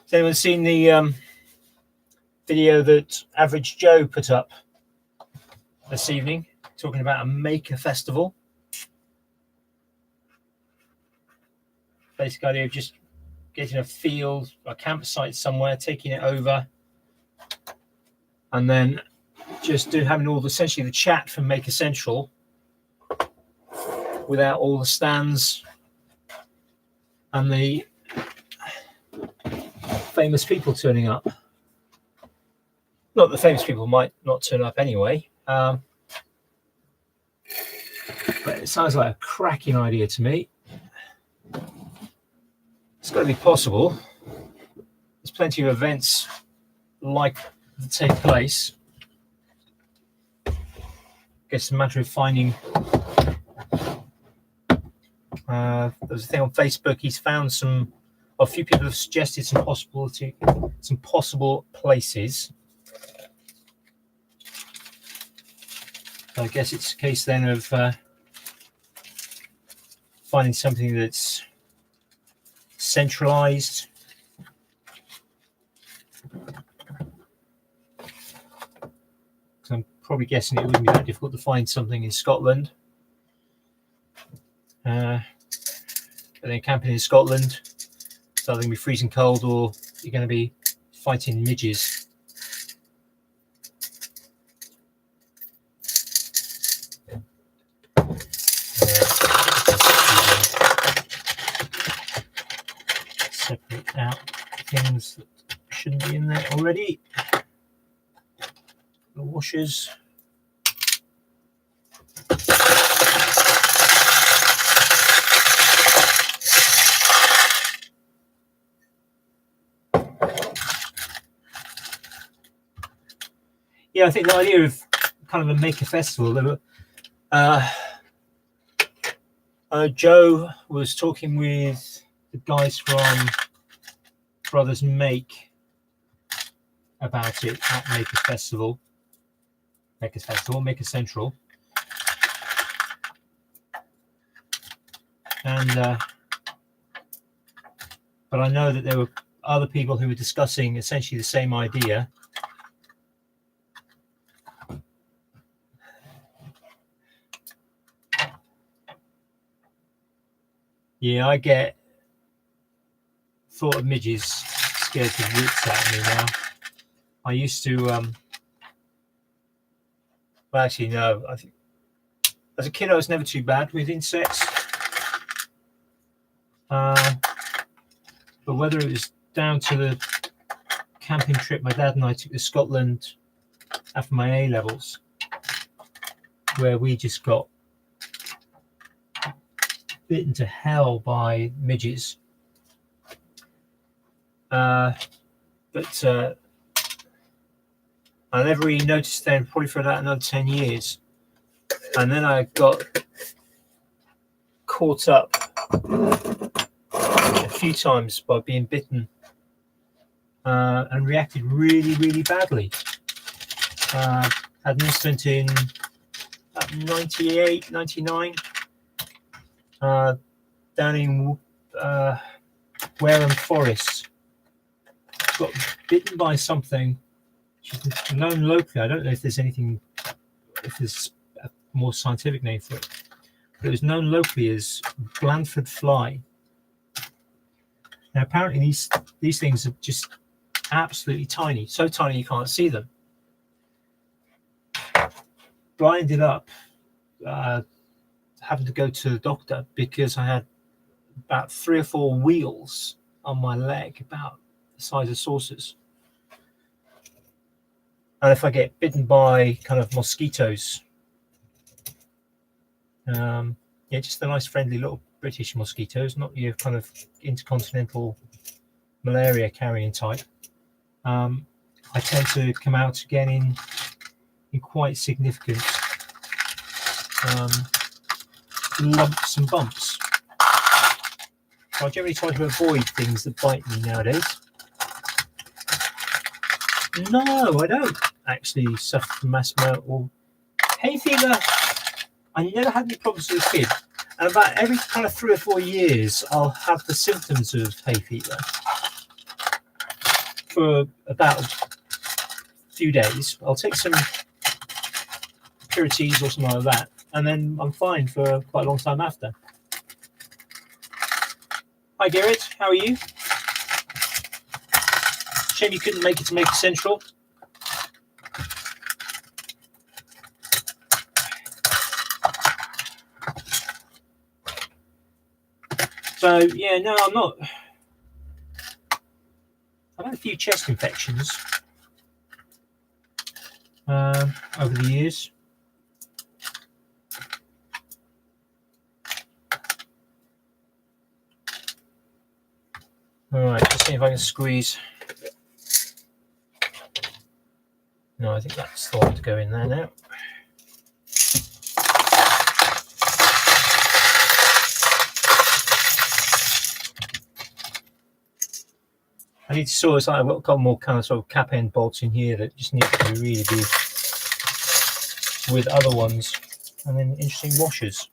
Has anyone seen the video that Average Joe put up this evening, talking about a maker festival? Basic idea of just getting a field, a campsite somewhere, taking it over, and then just having all essentially the chat from Maker Central without all the stands and the famous people turning up. Not that famous people might not turn up anyway, but it sounds like a cracking idea to me. It's got to be possible. There's plenty of events like that take place. I guess it's a matter of finding. There's a thing on Facebook. He's found a few people have suggested some possible places. So I guess it's a case then of finding something that's centralized. So I'm probably guessing it wouldn't be that difficult to find something in Scotland. But then camping in Scotland, it's either going to be freezing cold or you're going to be fighting midges. Separate out things that shouldn't be in there already. The washers. Yeah, I think the idea of kind of a maker festival. Joe was talking with the guys from Brothers Make about it at Maker Central, and but I know that other people who were discussing essentially the same idea. Yeah, I get thought of midges scared the wits out of me now. I used to, well, actually, no. I think as a kid, I was never too bad with insects. But whether it was down to the camping trip my dad and I took to Scotland after my A levels, where we just got bitten to hell by midges. But I never really noticed them probably for about another 10 years. And then I got caught up a few times by being bitten and reacted really, really badly. Had an incident in 98, 99 down in Wareham Forest. Got bitten by something known locally. I don't know if there's anything, if there's a more scientific name for it, but it was known locally as Blandford fly. Now apparently these things are just absolutely tiny, so tiny you can't see them. But I ended up having to go to the doctor because I had about 3 or 4 wheals on my leg, about the size of saucers. And if I get bitten by kind of mosquitoes, yeah, just the nice friendly little British mosquitoes, not your kind of intercontinental malaria carrying type, I tend to come out again in quite significant lumps and bumps. So I generally try to avoid things that bite me nowadays. No, I don't actually suffer from asthma or hay fever. I never had any problems as a kid. And about every kind of 3 or 4 years, I'll have the symptoms of hay fever for about a few days. I'll take some Purities or something like that, and then I'm fine for quite a long time after. Hi Garrett, how are you? Shame you couldn't make it to Maker Central. So yeah, no, I'm not. I've had a few chest infections over the years. All right, let's see if I can squeeze. No, I think that's the one to go in there now. I need to sort of, I've got a couple more kind of sort of cap end bolts in here that just need to really be with other ones, and then interesting washers.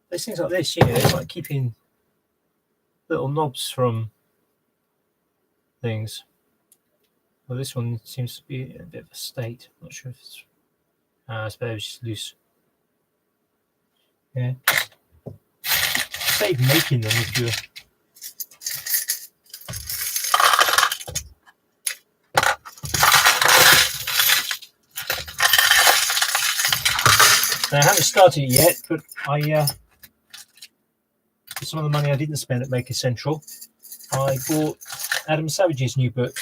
There's things like this, you know, it's like keeping little knobs from things. Well, this one seems to be in a bit of a state. I'm not sure if it's, I suppose it's just loose. Yeah. Save making them if you're. Now, I haven't started it yet, but for some of the money I didn't spend at Maker Central, I bought Adam Savage's new book.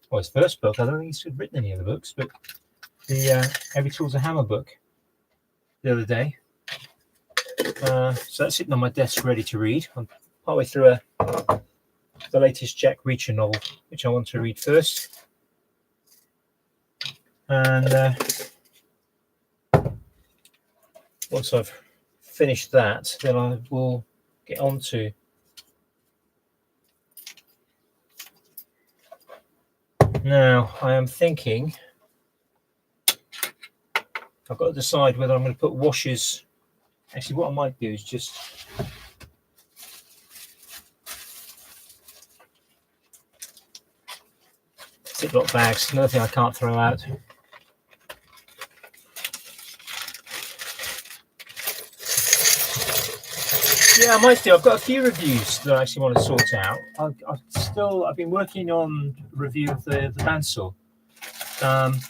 Well, his first book. I don't think he's written any other books, but the Every Tool's a Hammer book the other day. So that's sitting on my desk ready to read. I'm partway through the latest Jack Reacher novel, which I want to read first. And once I've finished that, then I will get on to now. I am thinking I've got to decide whether I'm going to put washers actually what I might do is just Ziploc bags, another thing I can't throw out. Yeah, I might do. I've got a few reviews that I actually want to sort out. I've been working on a review of the bandsaw. As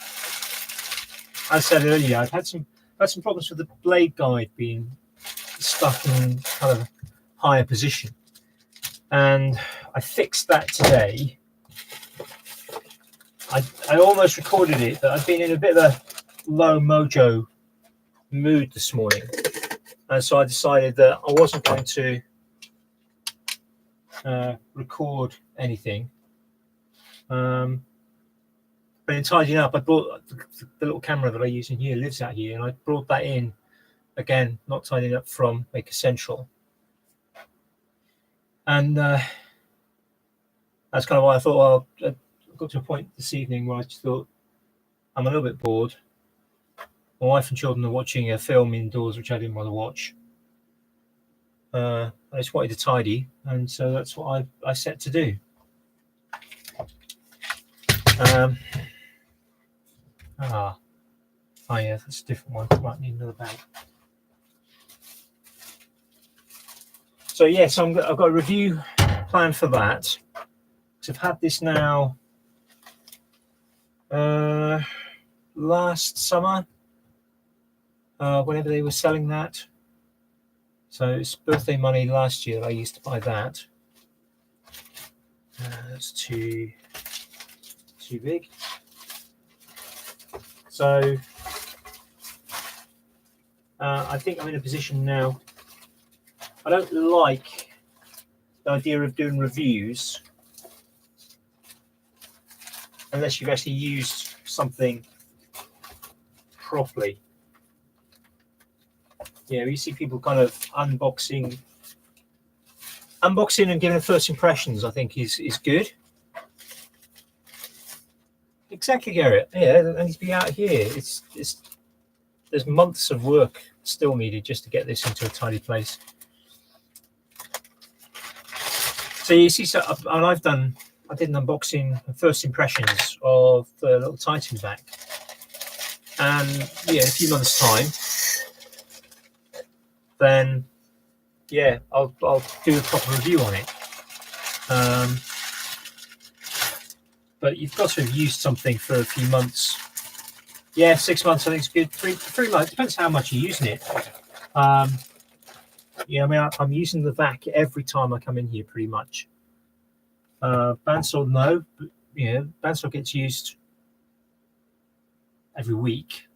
I said earlier, I've had some problems with the blade guide being stuck in kind of a higher position, and I fixed that today. I almost recorded it, but I've been in a bit of a low mojo mood this morning, and so I decided that I wasn't going to record anything. But in tidying up, I brought the little camera that I use in here, lives out here, and I brought that in again, not tidying up from Maker Central. And that's kind of why I thought, well, I got to a point this evening where I just thought, I'm a little bit bored. My wife and children are watching a film indoors, which I didn't want to watch. I just wanted to tidy, and so that's what I set to do. Oh yeah, that's a different one. Might need another bag. So yes, I've got a review planned for that. So I've had this now last summer, whenever they were selling that. So it's birthday money last year. I used to buy that. That's too big. So I think I'm in a position now. I don't like the idea of doing reviews unless you've actually used something properly. Yeah, you see people kind of unboxing and giving first impressions. I think is good. Exactly, Garrett. Yeah, there needs to be out here. There's months of work still needed just to get this into a tidy place. So you see, and I did an unboxing and first impressions of the little Titan vac, and yeah, in a few months' time, then yeah, I'll do a proper review on it. But you've got to have used something for a few months. Yeah, 6 months I think is good. Three months, depends how much you're using it. Yeah, I mean, I'm using the vac every time I come in here, pretty much. Bandsaw, no, but yeah, bandsaw gets used every week.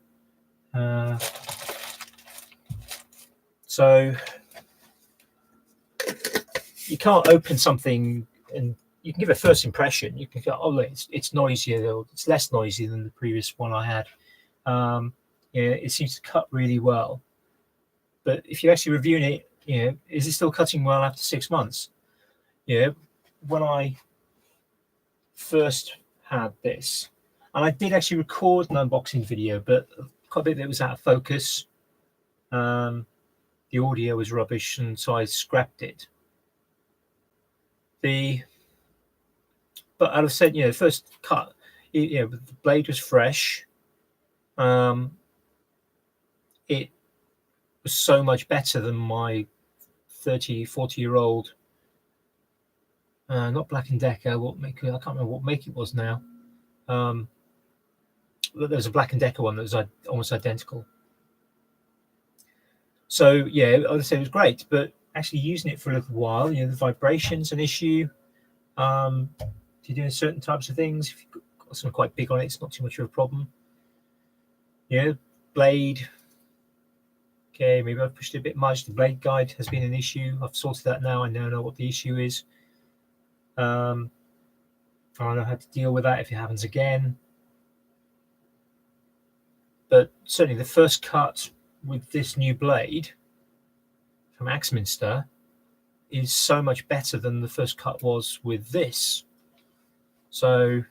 So you can't open something and you can give a first impression. You can go, oh, look, it's noisier, though. It's less noisy than the previous one I had. Yeah, it seems to cut really well. But if you're actually reviewing it, you know, is it still cutting well after 6 months? Yeah, when I first had this, and I did actually record an unboxing video, but quite a bit of it was out of focus. The audio was rubbish, and so I scrapped it. But as I said, you know, the first cut, you know, the blade was fresh. It was so much better than my 40-year-old, not Black & Decker. I can't remember what make it was now. There was a Black & Decker one that was almost identical. So yeah, I would say it was great, but actually using it for a little while, you know, the vibration's an issue. If you're doing certain types of things, if you've got something quite big on it, it's not too much of a problem. You know, blade. Okay, maybe I've pushed it a bit much. The blade guide has been an issue. I've sorted that now. I now know what the issue is. I know how to deal with that if it happens again. But certainly the first cut with this new blade from Axminster is so much better than the first cut was with this. So,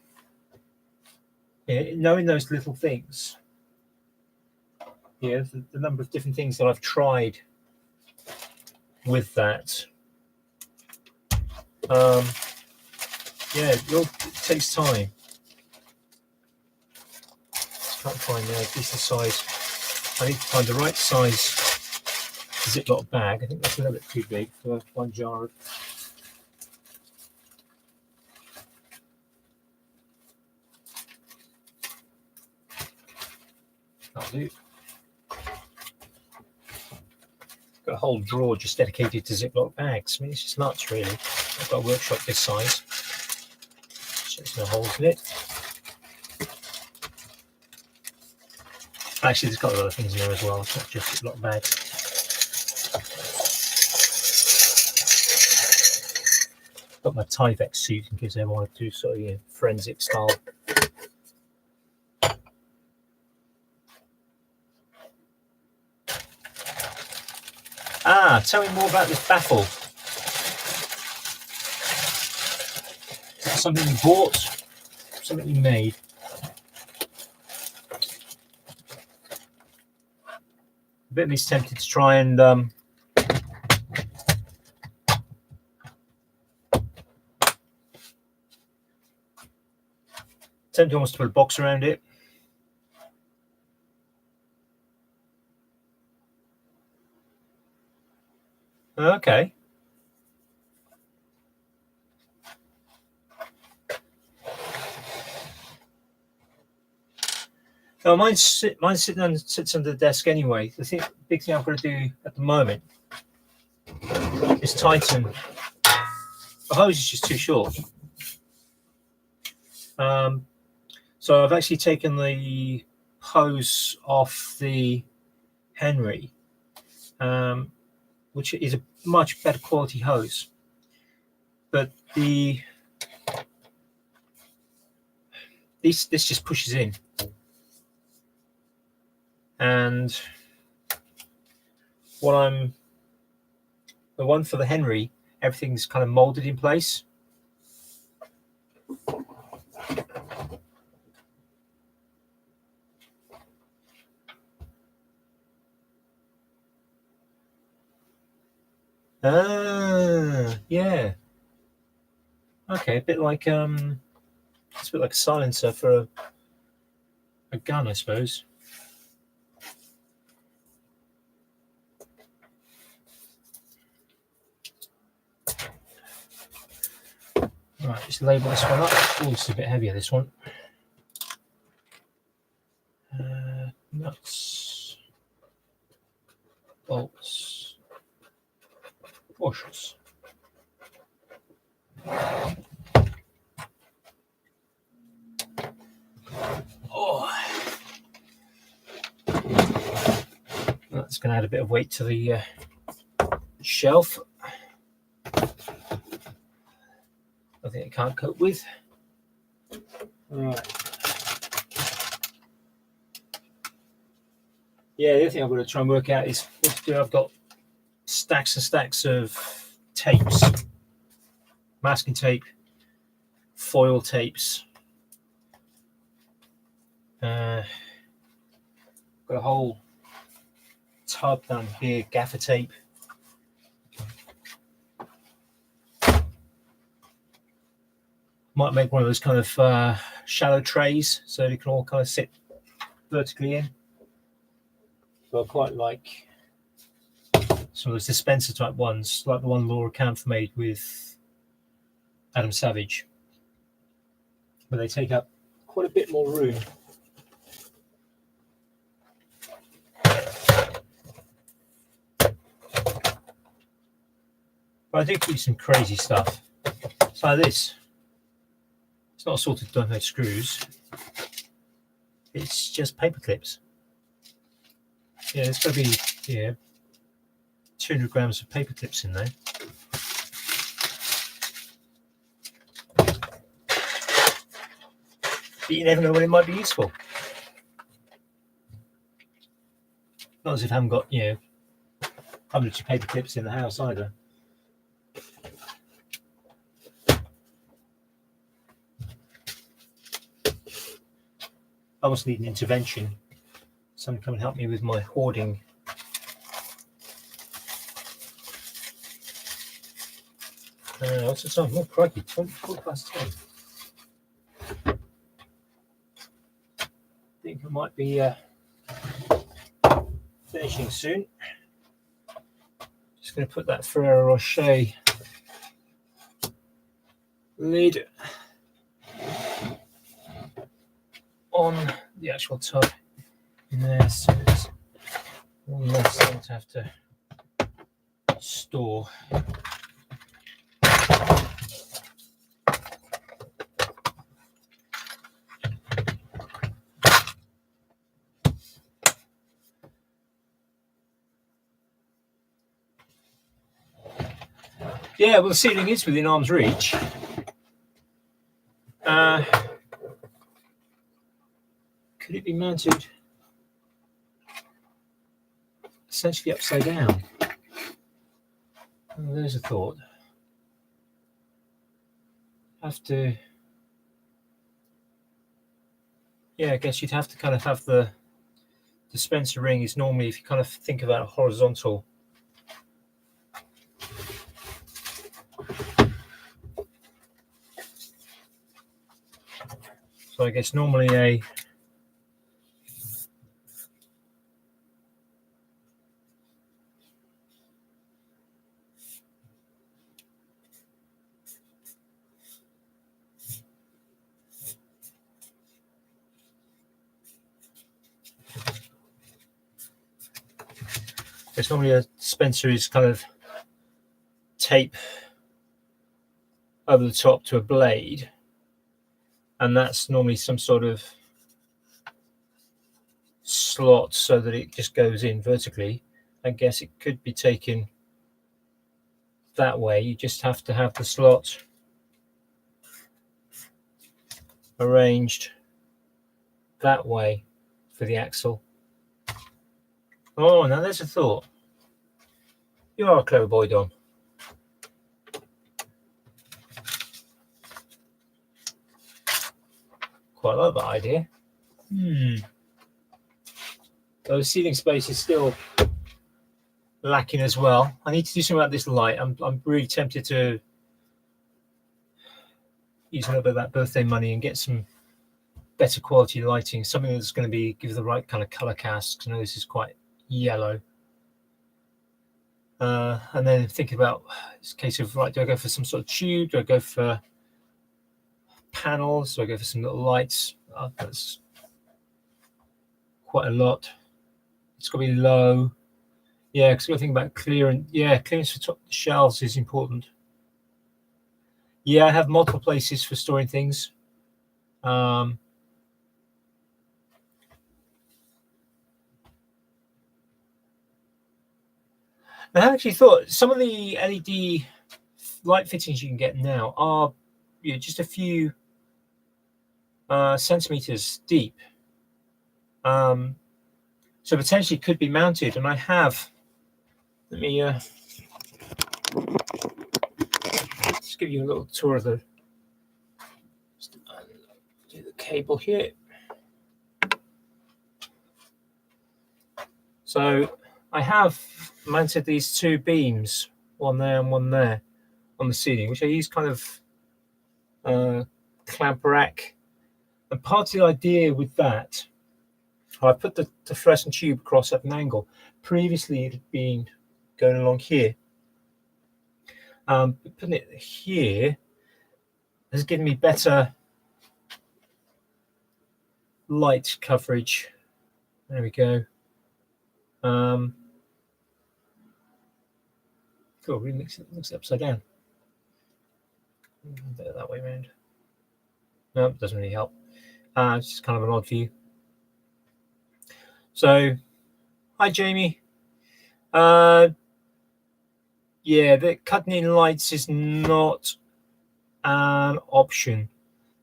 yeah, knowing those little things, yeah, the number of different things that I've tried with that. Yeah, it takes time. Just can't find a decent size. I need to find the right size Ziploc bag. I think that's a little bit too big for one jar of. That'll do. Got a whole drawer just dedicated to Ziploc bags. I mean, it's just nuts, really. I've got a workshop this size. There's no holes in it. Actually, there's got a lot of things in there as well. It's not just Ziploc bags. Got my Tyvek suit in case they want to do sort of forensic style. Tell me more about this baffle. Is that something you bought? Something you made? A bit of me's tempted to try and tempted almost to put a box around it. Okay. No, mine sits under the desk anyway. The big thing I've got to do at the moment is tighten. The hose is just too short. So I've actually taken the hose off the Henry, which is a much better quality hose. But this just pushes in. And the one for the Henry, everything's kind of molded in place. Yeah. Okay, a bit like it's a bit like a silencer for a gun, I suppose. Right, just label this one up. Oh, it's a bit heavier, this one. Nuts, bolts, washers. Oh, that's going to add a bit of weight to the shelf. I think it can't cope with. Right. Yeah, the other thing I've got to try and work out is what to do. I've got stacks and stacks of tapes, masking tape, foil tapes. Got a whole tub down here, gaffer tape. Might make one of those kind of shallow trays so they can all kind of sit vertically in. But I quite like some of those dispenser type ones, like the one Laura Kampf made with Adam Savage, but they take up quite a bit more room. But I do keep some crazy stuff. It's like this. It's not assorted dynamite screws. It's just paper clips. Yeah, there's got to be 200 grams of paper clips in there. But you never know when it might be useful. Not as if I haven't got, hundreds of paper clips in the house either. I almost need an intervention. Someone come and help me with my hoarding. What's the time? Oh, crikey, 10:15. I think I might be finishing soon. Just going to put that Ferrero Rocher lid on the actual tub in there, so there's one less thing to have to store. Yeah, well, the ceiling is within arm's reach. Could it be mounted essentially upside down? Well, there's a thought. Have to. Yeah, I guess you'd have to kind of have the dispenser ring is normally, if you kind of think about a horizontal. So I guess normally a dispenser is kind of tape over the top to a blade, and that's normally some sort of slot so that it just goes in vertically. I guess it could be taken that way. You just have to have the slot arranged that way for the axle. Oh, now there's a thought. You are a clever boy, Dom. Quite like that idea. So the ceiling space is still lacking as well. I need to do something about this light. I'm really tempted to use a little bit of that birthday money and get some better quality lighting, something that's going to give the right kind of color cast. I know this is quite yellow. And then think about this case of, right, do I go for some sort of tube? Do I go for panels? Do I go for some little lights? That's quite a lot. It's got to be low. Yeah, because I've got to think about clearance. Yeah, clearance for top shelves is important. Yeah, I have multiple places for storing things. I actually thought some of the LED light fittings you can get now are just a few centimeters deep. So potentially could be mounted, and I have. Let me just give you a little tour of the. Do the cable here. So I have mounted these two beams, one there and one there, on the ceiling, which I use kind of clamp rack. And part of the idea with that, I put the fluorescent tube across at an angle. Previously, it had been going along here. Putting it here has given me better light coverage. There we go. Cool, really looks it upside down. That way around. No, it doesn't really help. It's just kind of an odd view. So, hi Jamie. Yeah, the cutting in lights is not an option.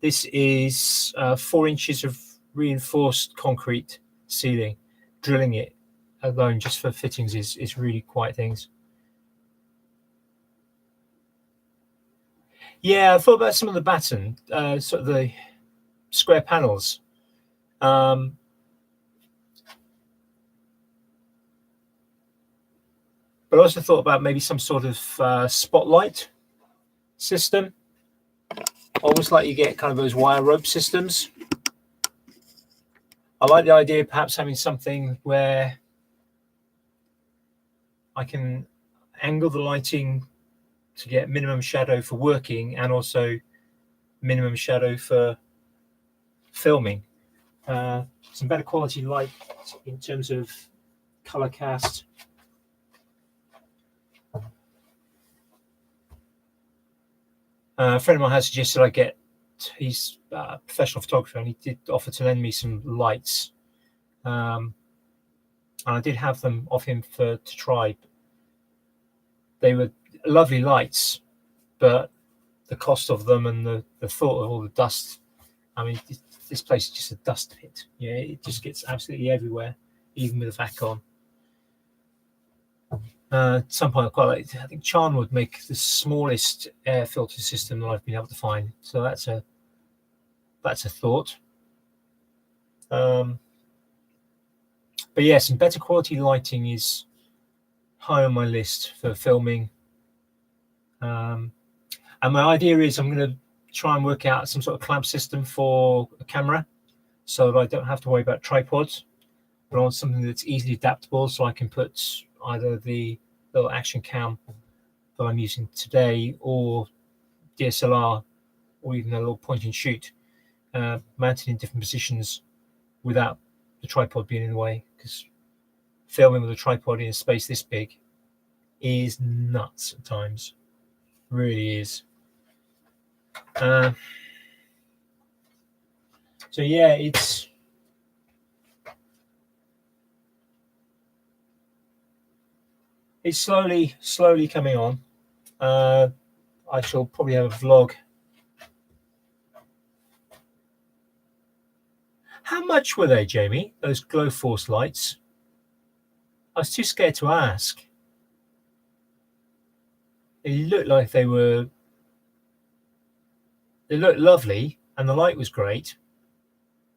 This is 4 inches of reinforced concrete ceiling. Drilling it alone just for fittings is really quite things. Yeah, I thought about some of the batten, sort of the square panels. But I also thought about maybe some sort of spotlight system. Almost like you get kind of those wire rope systems. I like the idea of perhaps having something where I can angle the lighting to get minimum shadow for working and also minimum shadow for filming. Some better quality light in terms of color cast. A friend of mine has suggested I get, he's a professional photographer, and he did offer to lend me some lights. And I did have them off him to try. They were lovely lights, but the cost of them and the thought of all the dust. I mean, this place is just a dust pit. Yeah, it just gets absolutely everywhere, even with a vac on. At some point, I quite like. I think Charnwood make the smallest air filter system that I've been able to find. So that's a thought. But yeah, some better quality lighting is high on my list for filming. And my idea is I'm going to try and work out some sort of clamp system for a camera, so that I don't have to worry about tripods. But I want something that's easily adaptable, so I can put either the little action cam that I'm using today, or DSLR, or even a little point and shoot, mounted in different positions without the tripod being in the way. Because filming with a tripod in a space this big is nuts at times, really is. So yeah, it's slowly coming on. I shall probably have a vlog. How much were they, Jamie? Those Glowforce lights? I was too scared to ask. They looked like they looked lovely, and the light was great,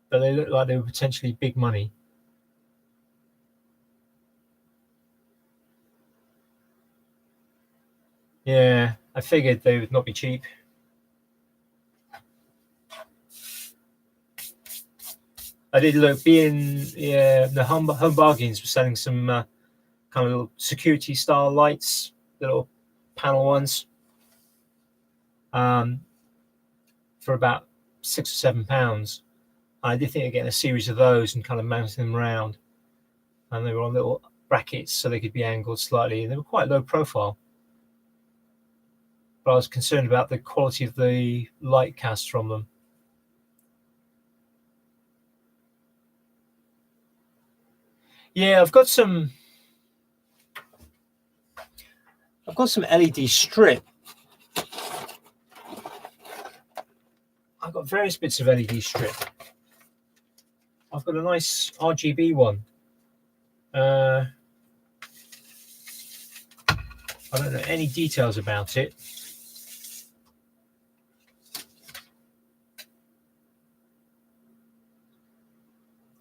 but they looked like they were potentially big money. Yeah, I figured they would not be cheap. I did look, the Home Bargains were selling some kind of little security style lights, little panel ones, for about £6 or £7. I did think of getting a series of those and kind of mounting them around, and they were on little brackets so they could be angled slightly, and they were quite low profile. But I was concerned about the quality of the light cast from them. Yeah, I've got some LED strip. I've got various bits of LED strip. I've got a nice RGB one. I don't know any details about it.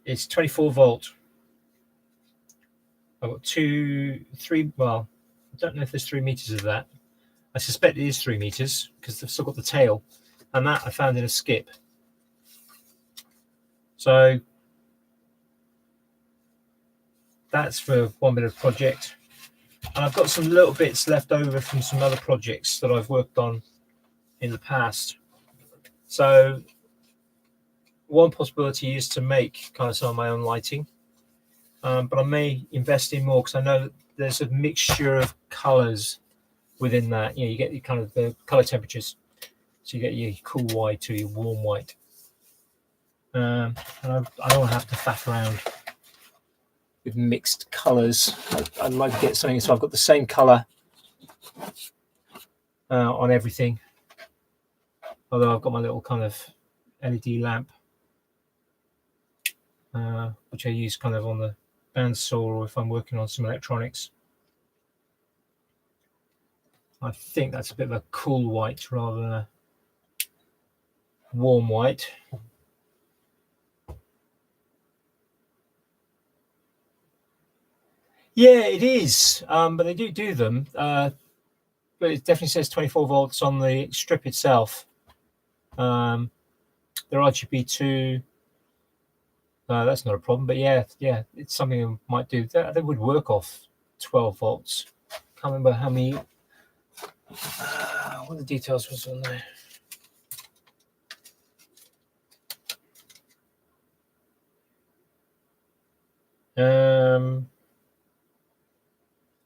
It's 24 volt. I've got 3, well, I don't know if there's 3 meters of that. I suspect it is 3 meters because they've still got the tail, and that I found in a skip. So that's for one bit of project. And I've got some little bits left over from some other projects that I've worked on in the past. So one possibility is to make kind of some of my own lighting, but I may invest in more, because I know that there's a mixture of colors within that. You get kind of the color temperatures, so you get your cool white to your warm white, and I don't want to have to faff around with mixed colors. I'd like to get something so I've got the same color on everything, although I've got my little kind of LED lamp, which I use kind of on the bandsaw or if I'm working on some electronics. I think that's a bit of a cool white rather than a warm white. Yeah, it is, but they do them. but it definitely says 24 volts on the strip itself. They're RGB2. That's not a problem, but yeah, it's something I might do. They would work off 12 volts. Can't remember how many. What the details was on there.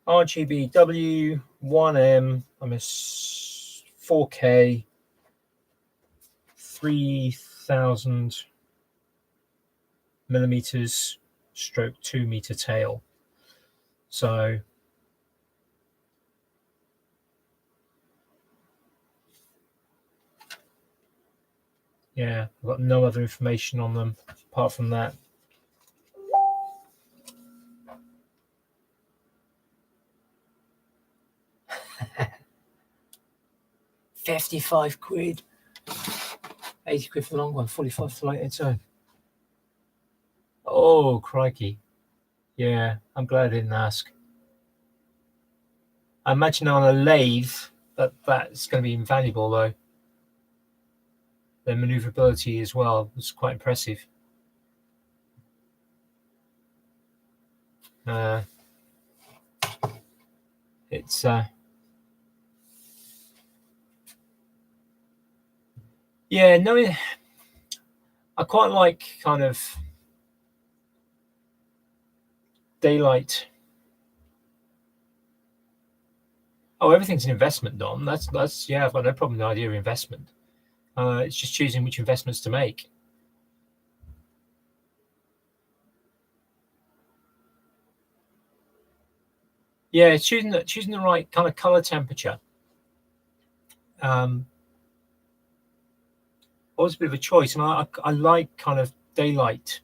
RGBW 1M. I'm a 4K 3000 millimeters stroke 2 meter tail. So yeah, I've got no other information on them apart from that. £55. 80 quid for the long one, 45 for the light its own. Oh, crikey. Yeah, I'm glad I didn't ask. I imagine on a lathe that's going to be invaluable, though. Their maneuverability as well was quite impressive. It's yeah, no, I quite like kind of daylight. Oh, everything's an investment, Don. That's yeah, I've got no problem with the idea of investment. It's just choosing which investments to make. Yeah, it's choosing the right kind of color temperature. Always a bit of a choice, and I like kind of daylight,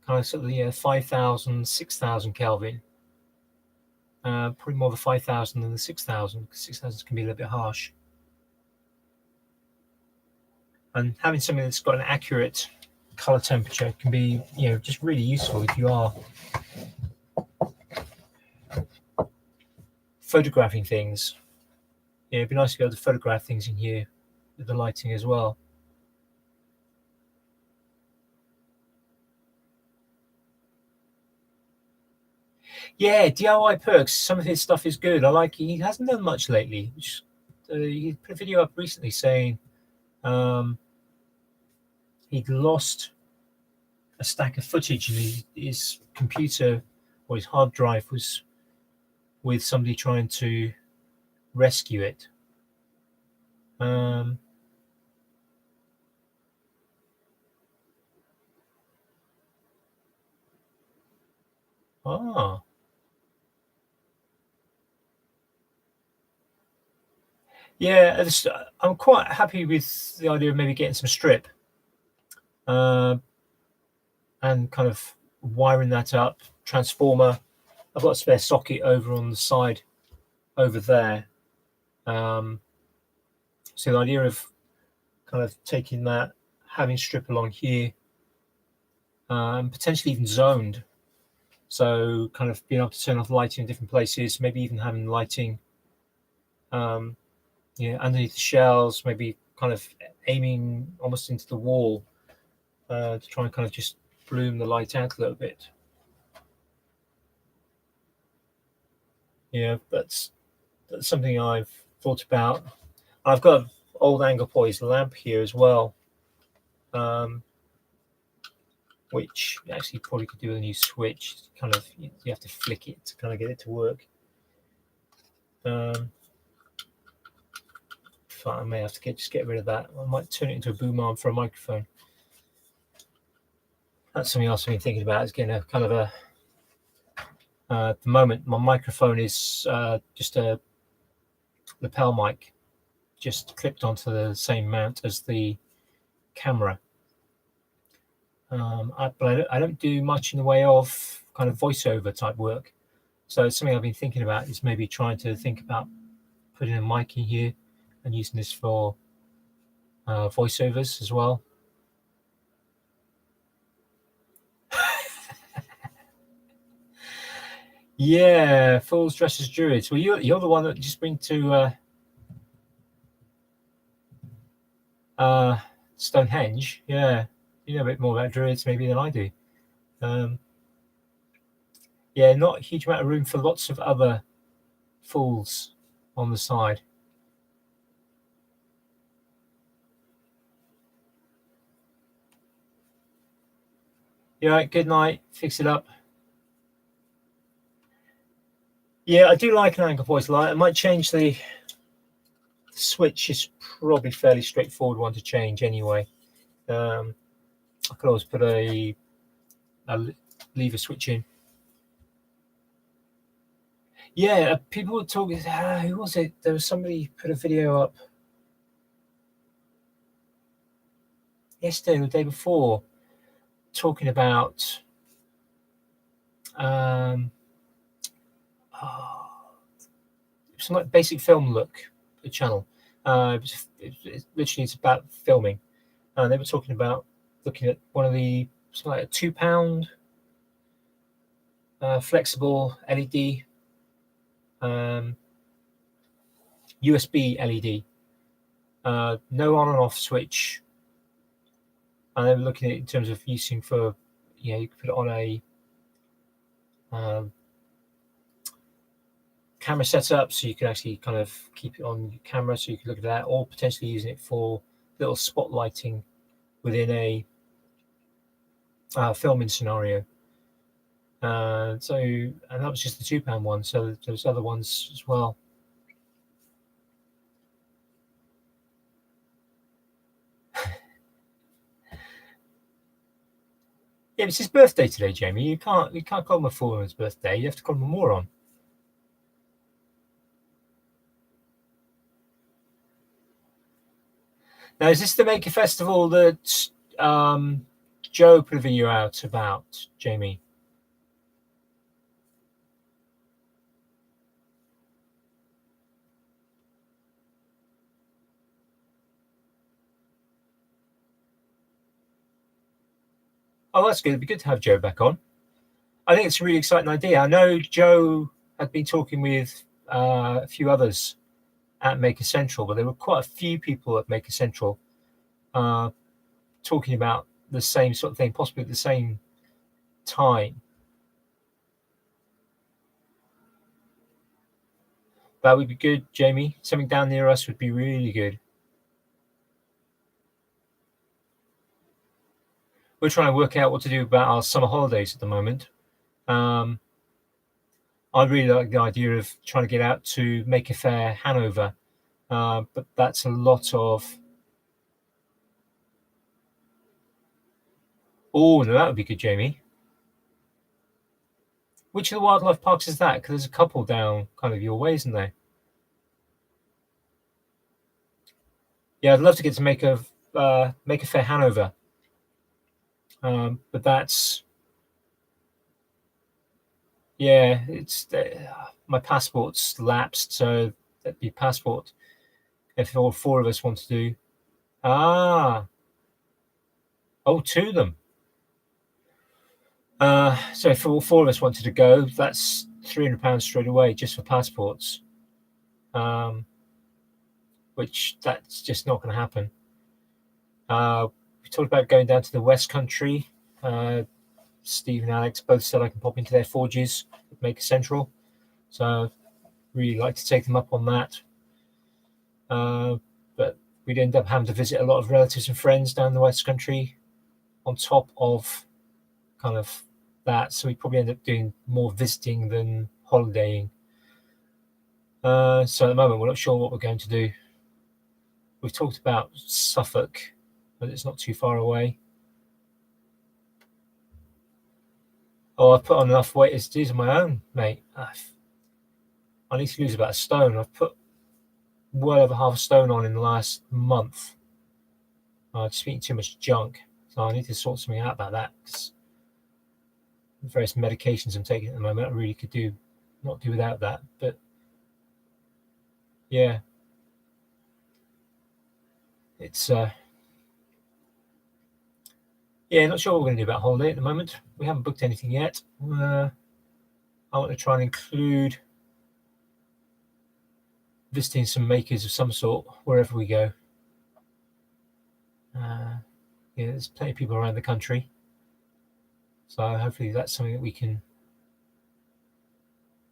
kind of sort of 5,000, 6,000 Kelvin. Probably more the 5,000 than the 6,000. 6,000 can be a little bit harsh. And having something that's got an accurate color temperature can be, just really useful if you are photographing things. Yeah, it'd be nice to be able to photograph things in here with the lighting as well. Yeah, DIY Perks. Some of his stuff is good. I like. He hasn't done much lately. He put a video up recently saying he'd lost a stack of footage, and his computer or his hard drive was with somebody trying to rescue it. Yeah, I'm quite happy with the idea of maybe getting some strip and kind of wiring that up. Transformer. I've got a spare socket over on the side over there. So the idea of kind of taking that, having strip along here, and potentially even zoned. So kind of being able to turn off lighting in different places, maybe even having lighting underneath the shells, maybe kind of aiming almost into the wall to try and kind of just bloom the light out a little bit. Yeah, that's something I've thought about. I've got an old angle poised lamp here as well, which actually probably could do with a new switch. Kind of, you have to flick it to kind of get it to work. I may have to get rid of that. I might turn it into a boom arm for a microphone. That's something else I've been thinking about, is getting a kind of a at the moment my microphone is just a lapel mic, just clipped onto the same mount as the camera. But I don't do much in the way of kind of voiceover type work, so it's something I've been thinking about, is maybe trying to think about putting a mic in here and using this for voiceovers as well. Yeah, fools dressed as druids. Well, you're the one that just been to Stonehenge. Yeah, you know a bit more about druids maybe than I do. Yeah, not a huge amount of room for lots of other fools on the side. Yeah, right, good night. Fix it up. Yeah, I do like an anchor voice light. I might change the switch. Is probably fairly straightforward one to change anyway. I could always put a lever switch in. Yeah, people were talking. Who was it? There was somebody put a video up yesterday or the day before talking about some like basic film look channel. Literally it's about filming. They were talking about looking at one of the something like a £2 flexible LED, USB LED, no on and off switch. And they were looking at it in terms of using for, you could put it on a camera setup, so you can actually kind of keep it on your camera, so you can look at that, or potentially using it for little spotlighting within a filming scenario. And that was just the £2 one. So there's other ones as well. Yeah, it's his birthday today, Jamie. You can't call him a fool on his birthday. You have to call him a moron. Now, is this the Maker Festival that Joe put a video out about, Jamie? Oh, that's good. It'd be good to have Joe back on. I think it's a really exciting idea. I know Joe had been talking with a few others at Maker Central, but there were quite a few people at Maker Central talking about the same sort of thing, possibly at the same time. That would be good, Jamie. Something down near us would be really good. We're trying to work out what to do about our summer holidays at the moment. I really like the idea of trying to get out to Maker Faire Hanover, but that's a lot of. Oh, no, that would be good, Jamie. Which of the wildlife parks is that? Because there's a couple down kind of your way, isn't there? Yeah, I'd love to get to Maker Faire Hanover, but that's it's my passport's lapsed, so that'd be passport if all four of us want to do. Oh, two of them. So if all four of us wanted to go, that's £300 straight away just for passports, which that's just not going to happen. We talked about going down to the West Country. Steve and Alex both said I can pop into their forges, Maker Central. So I'd really like to take them up on that. But we'd end up having to visit a lot of relatives and friends down the West Country on top of kind of that. So we probably end up doing more visiting than holidaying. So at the moment, we're not sure what we're going to do. We've talked about Suffolk, but it's not too far away. Oh, I've put on enough weight as it is on my own, mate. I need to lose about a stone. I've put well over half a stone on in the last month. Just eating too much junk. So I need to sort something out about that. Because the various medications I'm taking at the moment, I really could not do without that. But yeah, it's not sure what we're going to do about holiday at the moment. We haven't booked anything yet. I want to try and include visiting some makers of some sort wherever we go. Yeah, there's plenty of people around the country, so hopefully that's something that we can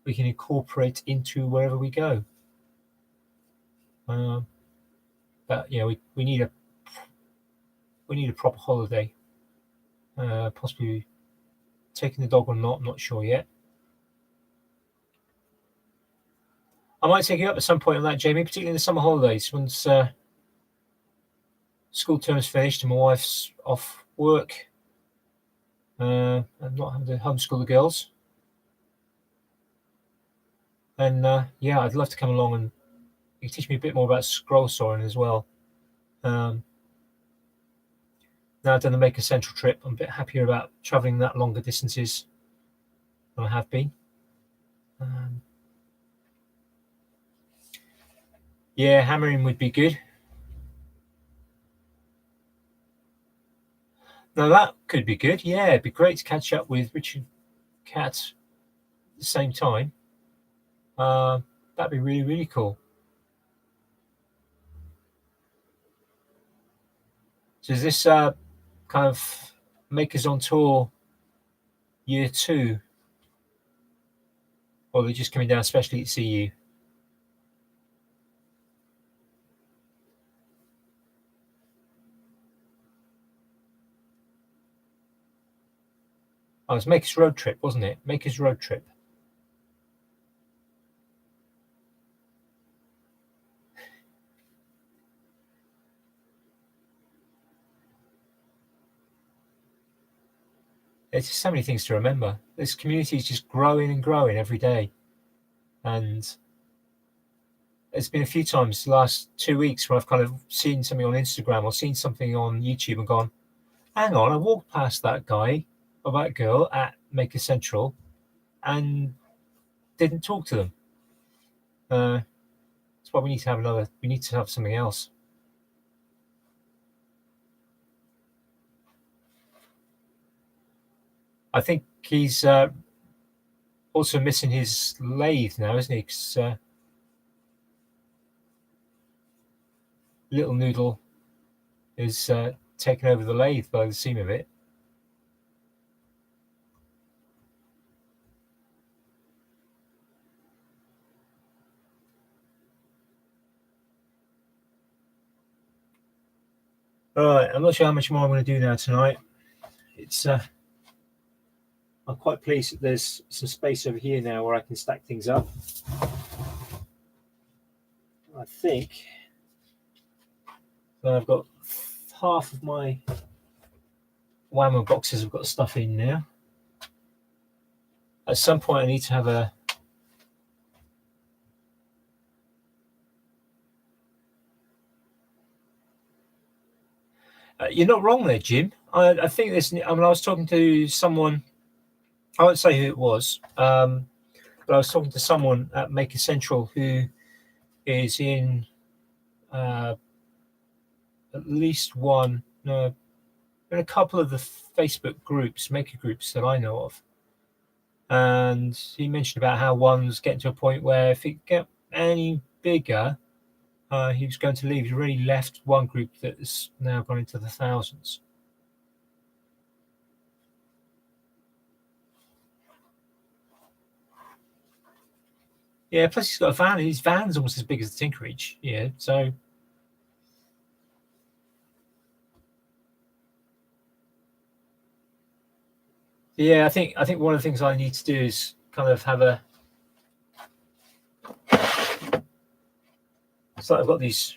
incorporate into wherever we go. But yeah, we need a proper holiday. Possibly taking the dog or not, I'm not sure yet. I might take you up at some point on that, Jamie, particularly in the summer holidays once school term's finished and my wife's off work. I'm not having to homeschool the girls. And yeah, I'd love to come along and you can teach me a bit more about scroll sawing as well. Now I've done the Maker Central trip, I'm a bit happier about travelling that longer distances than I have been. Yeah, hammering would be good. Now that could be good. Yeah, it'd be great to catch up with Richard Katz at the same time. That'd be really, really cool. So is this kind of Makers on Tour year 2? Or are they just coming down especially to see you? Oh, it was Makers Road Trip, wasn't it? Makers Road Trip. There's just so many things to remember. This community is just growing and growing every day. And there's been a few times the last 2 weeks where I've kind of seen something on Instagram or seen something on YouTube and gone, hang on, I walked past that guy or that girl at Maker Central and didn't talk to them. That's why we need to have something else. I think he's also missing his lathe now, isn't he? 'Cause, Little Noodle is taking over the lathe by the seam of it. All right, I'm not sure how much more I'm going to do now tonight. It's I'm quite pleased that there's some space over here now where I can stack things up. I think that I've got half of my Whammo boxes have got stuff in now. At some point I need to have a you're not wrong there, Jim. I think this. I mean, I was talking to someone. I won't say who it was, but I was talking to someone at Maker Central who is in at least one, no, in a couple of the Facebook groups, maker groups that I know of, and he mentioned about how one's getting to a point where if it get any bigger, he was going to leave. He's already left one group that has now gone into the thousands. Yeah, plus he's got a van. His van's almost as big as the Tinkerage. Yeah, so yeah, I think one of the things I need to do is kind of have a. So I've got these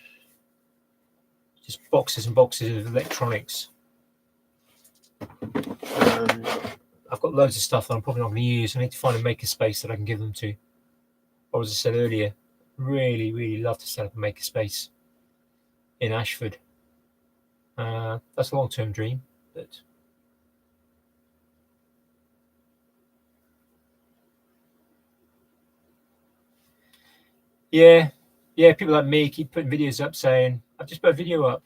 just boxes and boxes of electronics. I've got loads of stuff that I'm probably not going to use. I need to find a maker space that I can give them to. Or as I said earlier, really, really love to set up a maker space in Ashford. That's a long-term dream, but yeah, people like me keep putting videos up saying, I've just put a video up.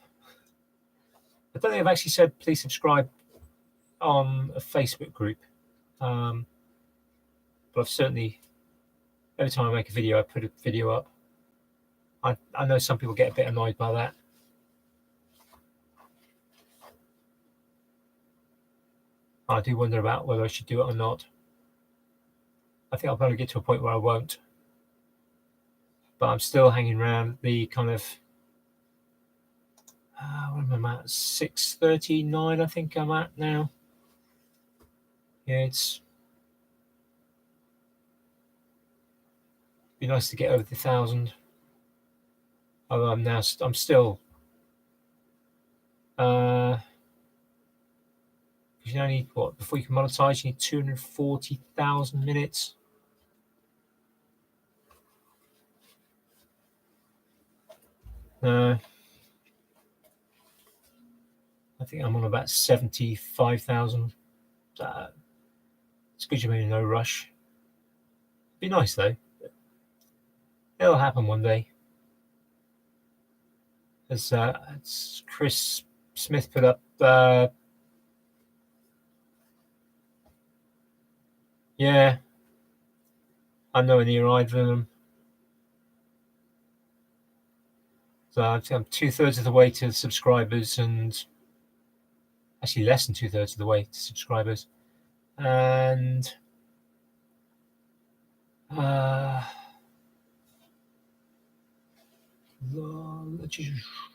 I don't think I've actually said please subscribe on a Facebook group. but I've certainly, every time I make a video, I put a video up. I know some people get a bit annoyed by that. I do wonder about whether I should do it or not. I think I'll probably get to a point where I won't. But I'm still hanging around the kind of, what am I at? 6:39, I think I'm at now. Yeah, it's be nice to get over the 1,000. Although I'm still, you only what, before you can monetize, you need 240,000 minutes. I think I'm on about 75,000. It's good you're in no rush. Be nice though. It'll happen one day. As Chris Smith put up, yeah, I'm nowhere near either of them. So I'm 2/3 of the way to subscribers, and actually less than 2/3 of the way to subscribers, and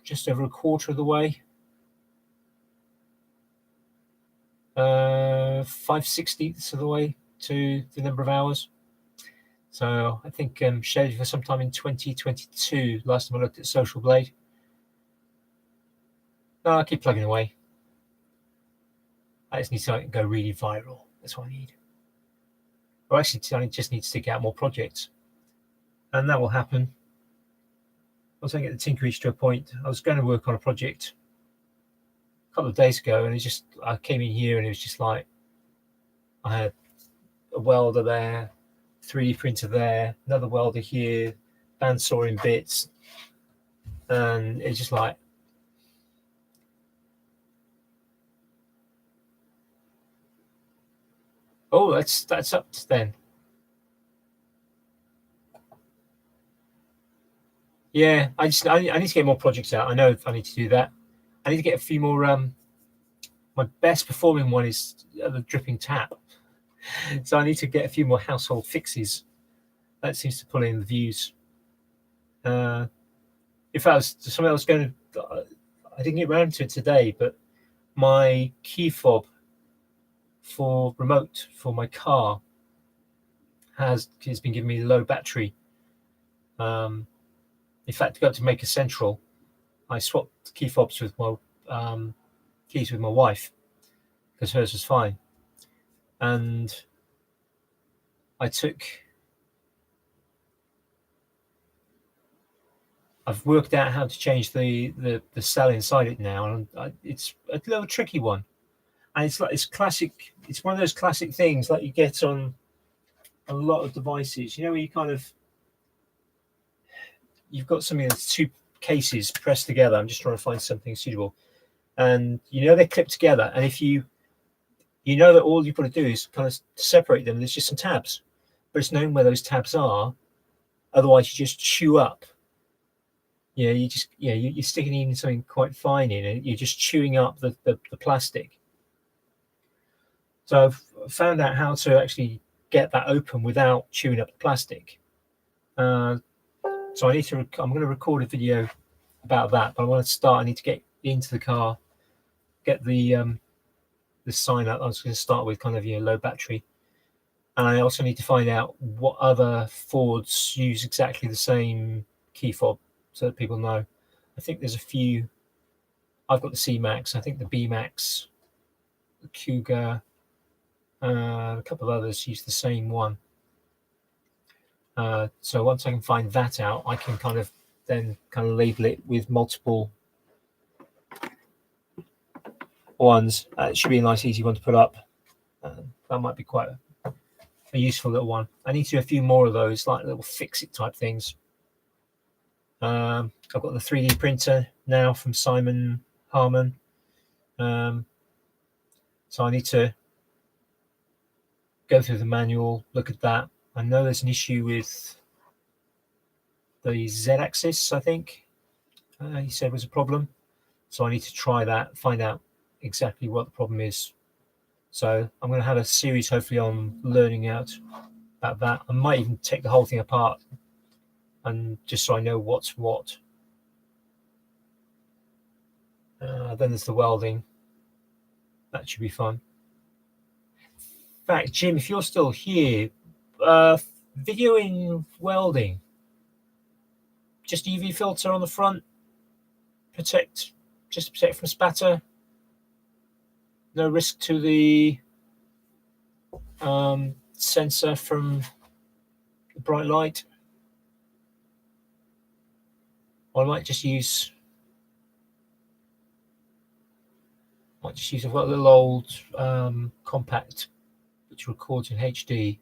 just over a quarter of the way, 5/16 of the way to the number of hours. So I think scheduled for sometime in 2022. Last time I looked at Social Blade. I'll keep plugging away. I just need something to go really viral. That's what I need. Or actually, I just need to stick out more projects, and that will happen. Once I get the Tinkerage to a point, I was going to work on a project a couple of days ago, and I came in here and it was just like I had a welder there, 3D printer there, another welder here, bandsaw in bits, and it's just like, oh, that's up to then. Yeah, I need to get more projects out. I know I need to do that. I need to get a few more. My best performing one is the dripping tap, so I need to get a few more household fixes. That seems to pull in the views. If I was something I was going to, I didn't get around to it today, but my key fob for remote for my car has been giving me low battery. In fact, to go to make a central, I swapped key fobs with my keys with my wife because hers was fine, and I've worked out how to change the cell inside it now, and it's a little tricky one, and it's classic. It's one of those classic things like you get on a lot of devices. You know, where you've got something that's two cases pressed together. I'm just trying to find something suitable, and they're clipped together. And if you know that all you've got to do is kind of separate them. There's just some tabs, but it's knowing where those tabs are. Otherwise, you just chew up. You're sticking in something quite fine in it. You're just chewing up the plastic. So I've found out how to actually get that open without chewing up the plastic. So I'm going to record a video about that, but I need to get into the car, get the sign up. I was going to start with kind of low battery, and I also need to find out what other Fords use exactly the same key fob so that people know. I think there's a few. I've got the C-Max. I think the B-Max, the Cougar, a couple of others use the same one. So once I can find that out, I can kind of label it with multiple ones. It should be a nice, easy one to put up. That might be quite a useful little one. I need to do a few more of those, like little fix-it type things. I've got the 3D printer now from Simon Harman. So I need to go through the manual, look at that. I know there's an issue with the Z-axis, I think he said was a problem. So I need to try that, find out exactly what the problem is. So I'm going to have a series hopefully on learning out about that. I might even take the whole thing apart, and just so I know what's what. Then there's the welding. That should be fun. In fact, Jim, if you're still here, videoing welding, just UV filter on the front, just to protect from spatter. No risk to the sensor from the bright light. Or I might just use. I've got a little old compact which records in HD.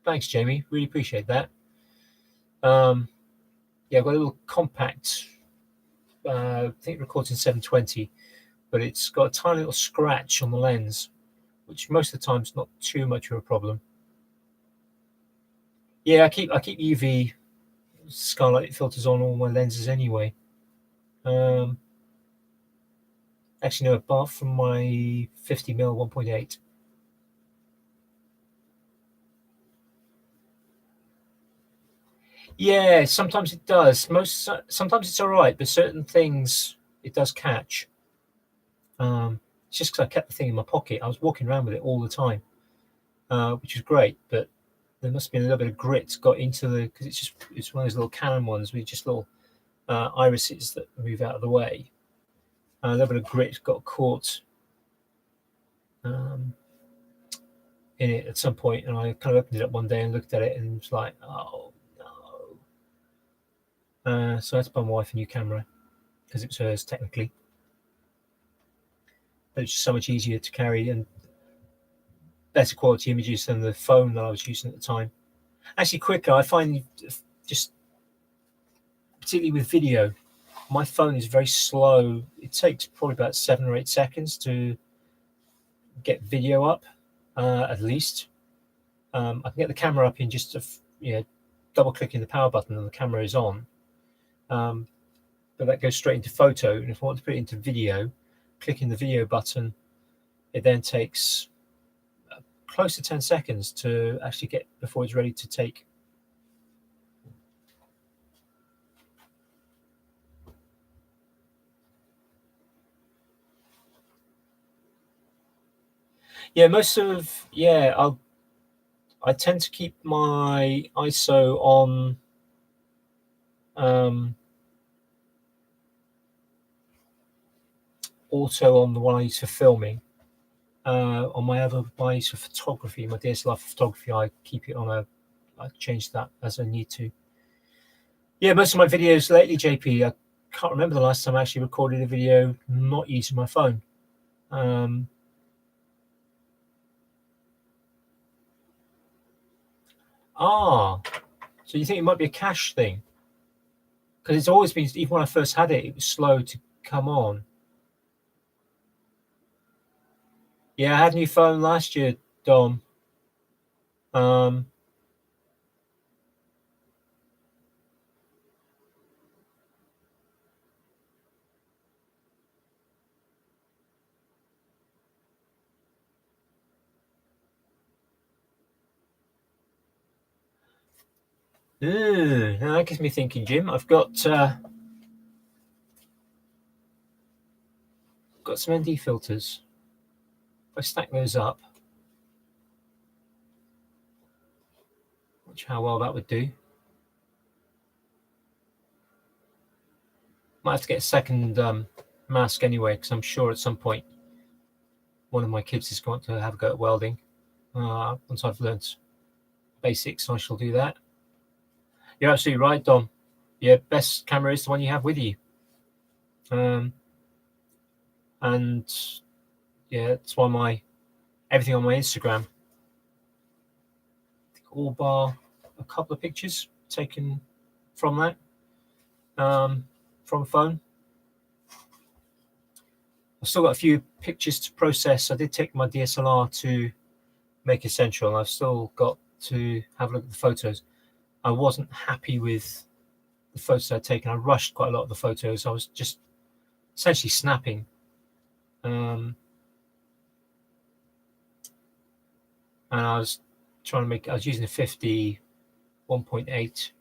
Thanks, Jamie. Really appreciate that. Yeah, I've got a little compact. I think it records in 720, but it's got a tiny little scratch on the lens, which most of the time is not too much of a problem. Yeah, I keep UV skylight filters on all my lenses anyway. Actually, no, apart from my 50mm 1.8. Yeah, sometimes it does. Sometimes it's all right, but certain things it does catch. It's just because I kept the thing in my pocket. I was walking around with it all the time, which is great. But there must have been a little bit of grit got into because it's one of those little Canon ones with just little irises that move out of the way. A little bit of grit got caught in it at some point, and I kind of opened it up one day and looked at it and was like, oh no. So I had to buy my wife a new camera because it was hers technically. But it's just so much easier to carry and better quality images than the phone that I was using at the time. Actually quicker. I find just particularly with video, my phone is very slow. It takes probably about 7 or 8 seconds to get video up, at least. I can get the camera up in just double clicking the power button and the camera is on. But that goes straight into photo, and if I want to put it into video, clicking the video button, it then takes close to 10 seconds to actually get before it's ready to take. Yeah, I tend to keep my ISO on auto on the one I use for filming. On my other one I use for photography, my DSLR for photography, I keep it on I change that as I need to. Yeah, most of my videos lately, JP, I can't remember the last time I actually recorded a video not using my phone. So you think it might be a cache thing? Because it's always been, even when I first had it, it was slow to come on. Yeah, I had a new phone last year, Dom. Now that gets me thinking, Jim. I've got some ND filters. If I stack those up, watch how well that would do. Might have to get a second mask anyway, because I'm sure at some point one of my kids is going to have a go at welding. Once I've learned basics, I shall do that. You're absolutely right, Dom. Your best camera is the one you have with you. And yeah, that's why everything on my Instagram, all bar a couple of pictures taken from that, from a phone. I've still got a few pictures to process. I did take my DSLR to Make Essential, and I've still got to have a look at the photos. I wasn't happy with the photos I'd taken. I rushed quite a lot of the photos. I was just essentially snapping. And I was I was using a 50 1.8 to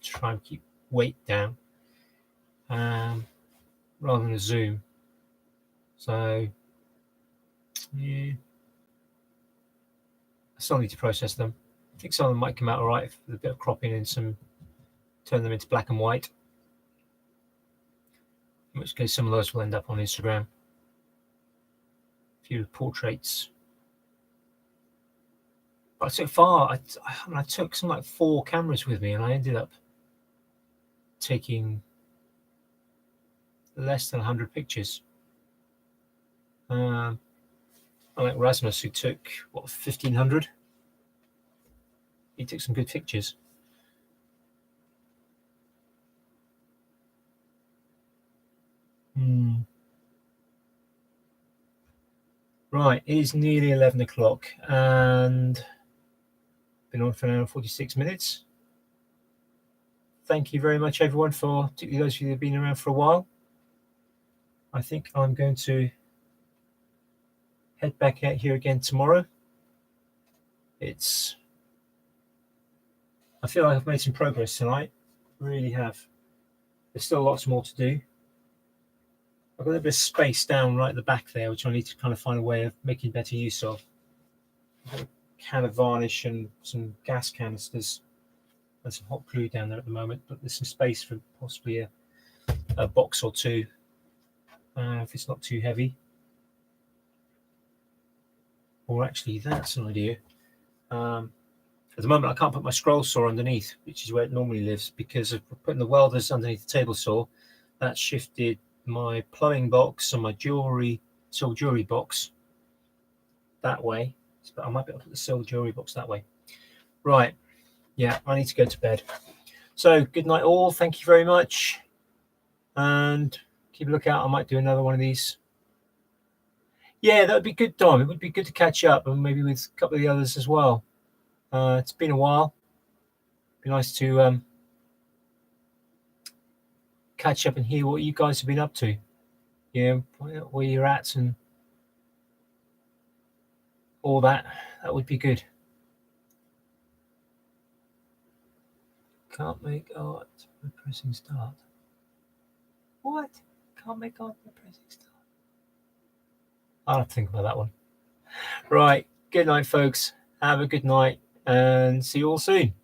try and keep weight down rather than a zoom. So, yeah, I still need to process them. I think some of them might come out all right with a bit of cropping and turn them into black and white. In which case, some of those will end up on Instagram. A few portraits. But so far, I took something like 4 cameras with me, and I ended up taking less than 100 pictures. Unlike Rasmus, who took 1,500. He took some good pictures. Right, it is nearly 11 o'clock, and been on for an hour and 46 minutes. Thank you very much, everyone, particularly those of you who have been around for a while. I think I'm going to head back out here again tomorrow. I feel like I've made some progress tonight. Really have. There's still lots more to do. I've got a little bit of space down right at the back there, which I need to kind of find a way of making better use of. I've got a can of varnish and some gas canisters and some hot glue down there at the moment, but there's some space for possibly a box or two if it's not too heavy. Or actually, that's an idea. At the moment, I can't put my scroll saw underneath, which is where it normally lives, because of putting the welders underneath the table saw. That shifted my plumbing box and my silver jewelry box that way. But I might be able to put the silver jewelry box that way. Right. Yeah, I need to go to bed. So good night all. Thank you very much. And keep a lookout. I might do another one of these. Yeah, that would be good, Dom. It would be good to catch up, and maybe with a couple of the others as well. It's been a while. It'd be nice to catch up and hear what you guys have been up to. Yeah, where you're at and all that. That would be good. Can't make art by pressing start. What? Can't make art by pressing start. I'll have to think about that one. Right. Good night, folks. Have a good night and see you all soon.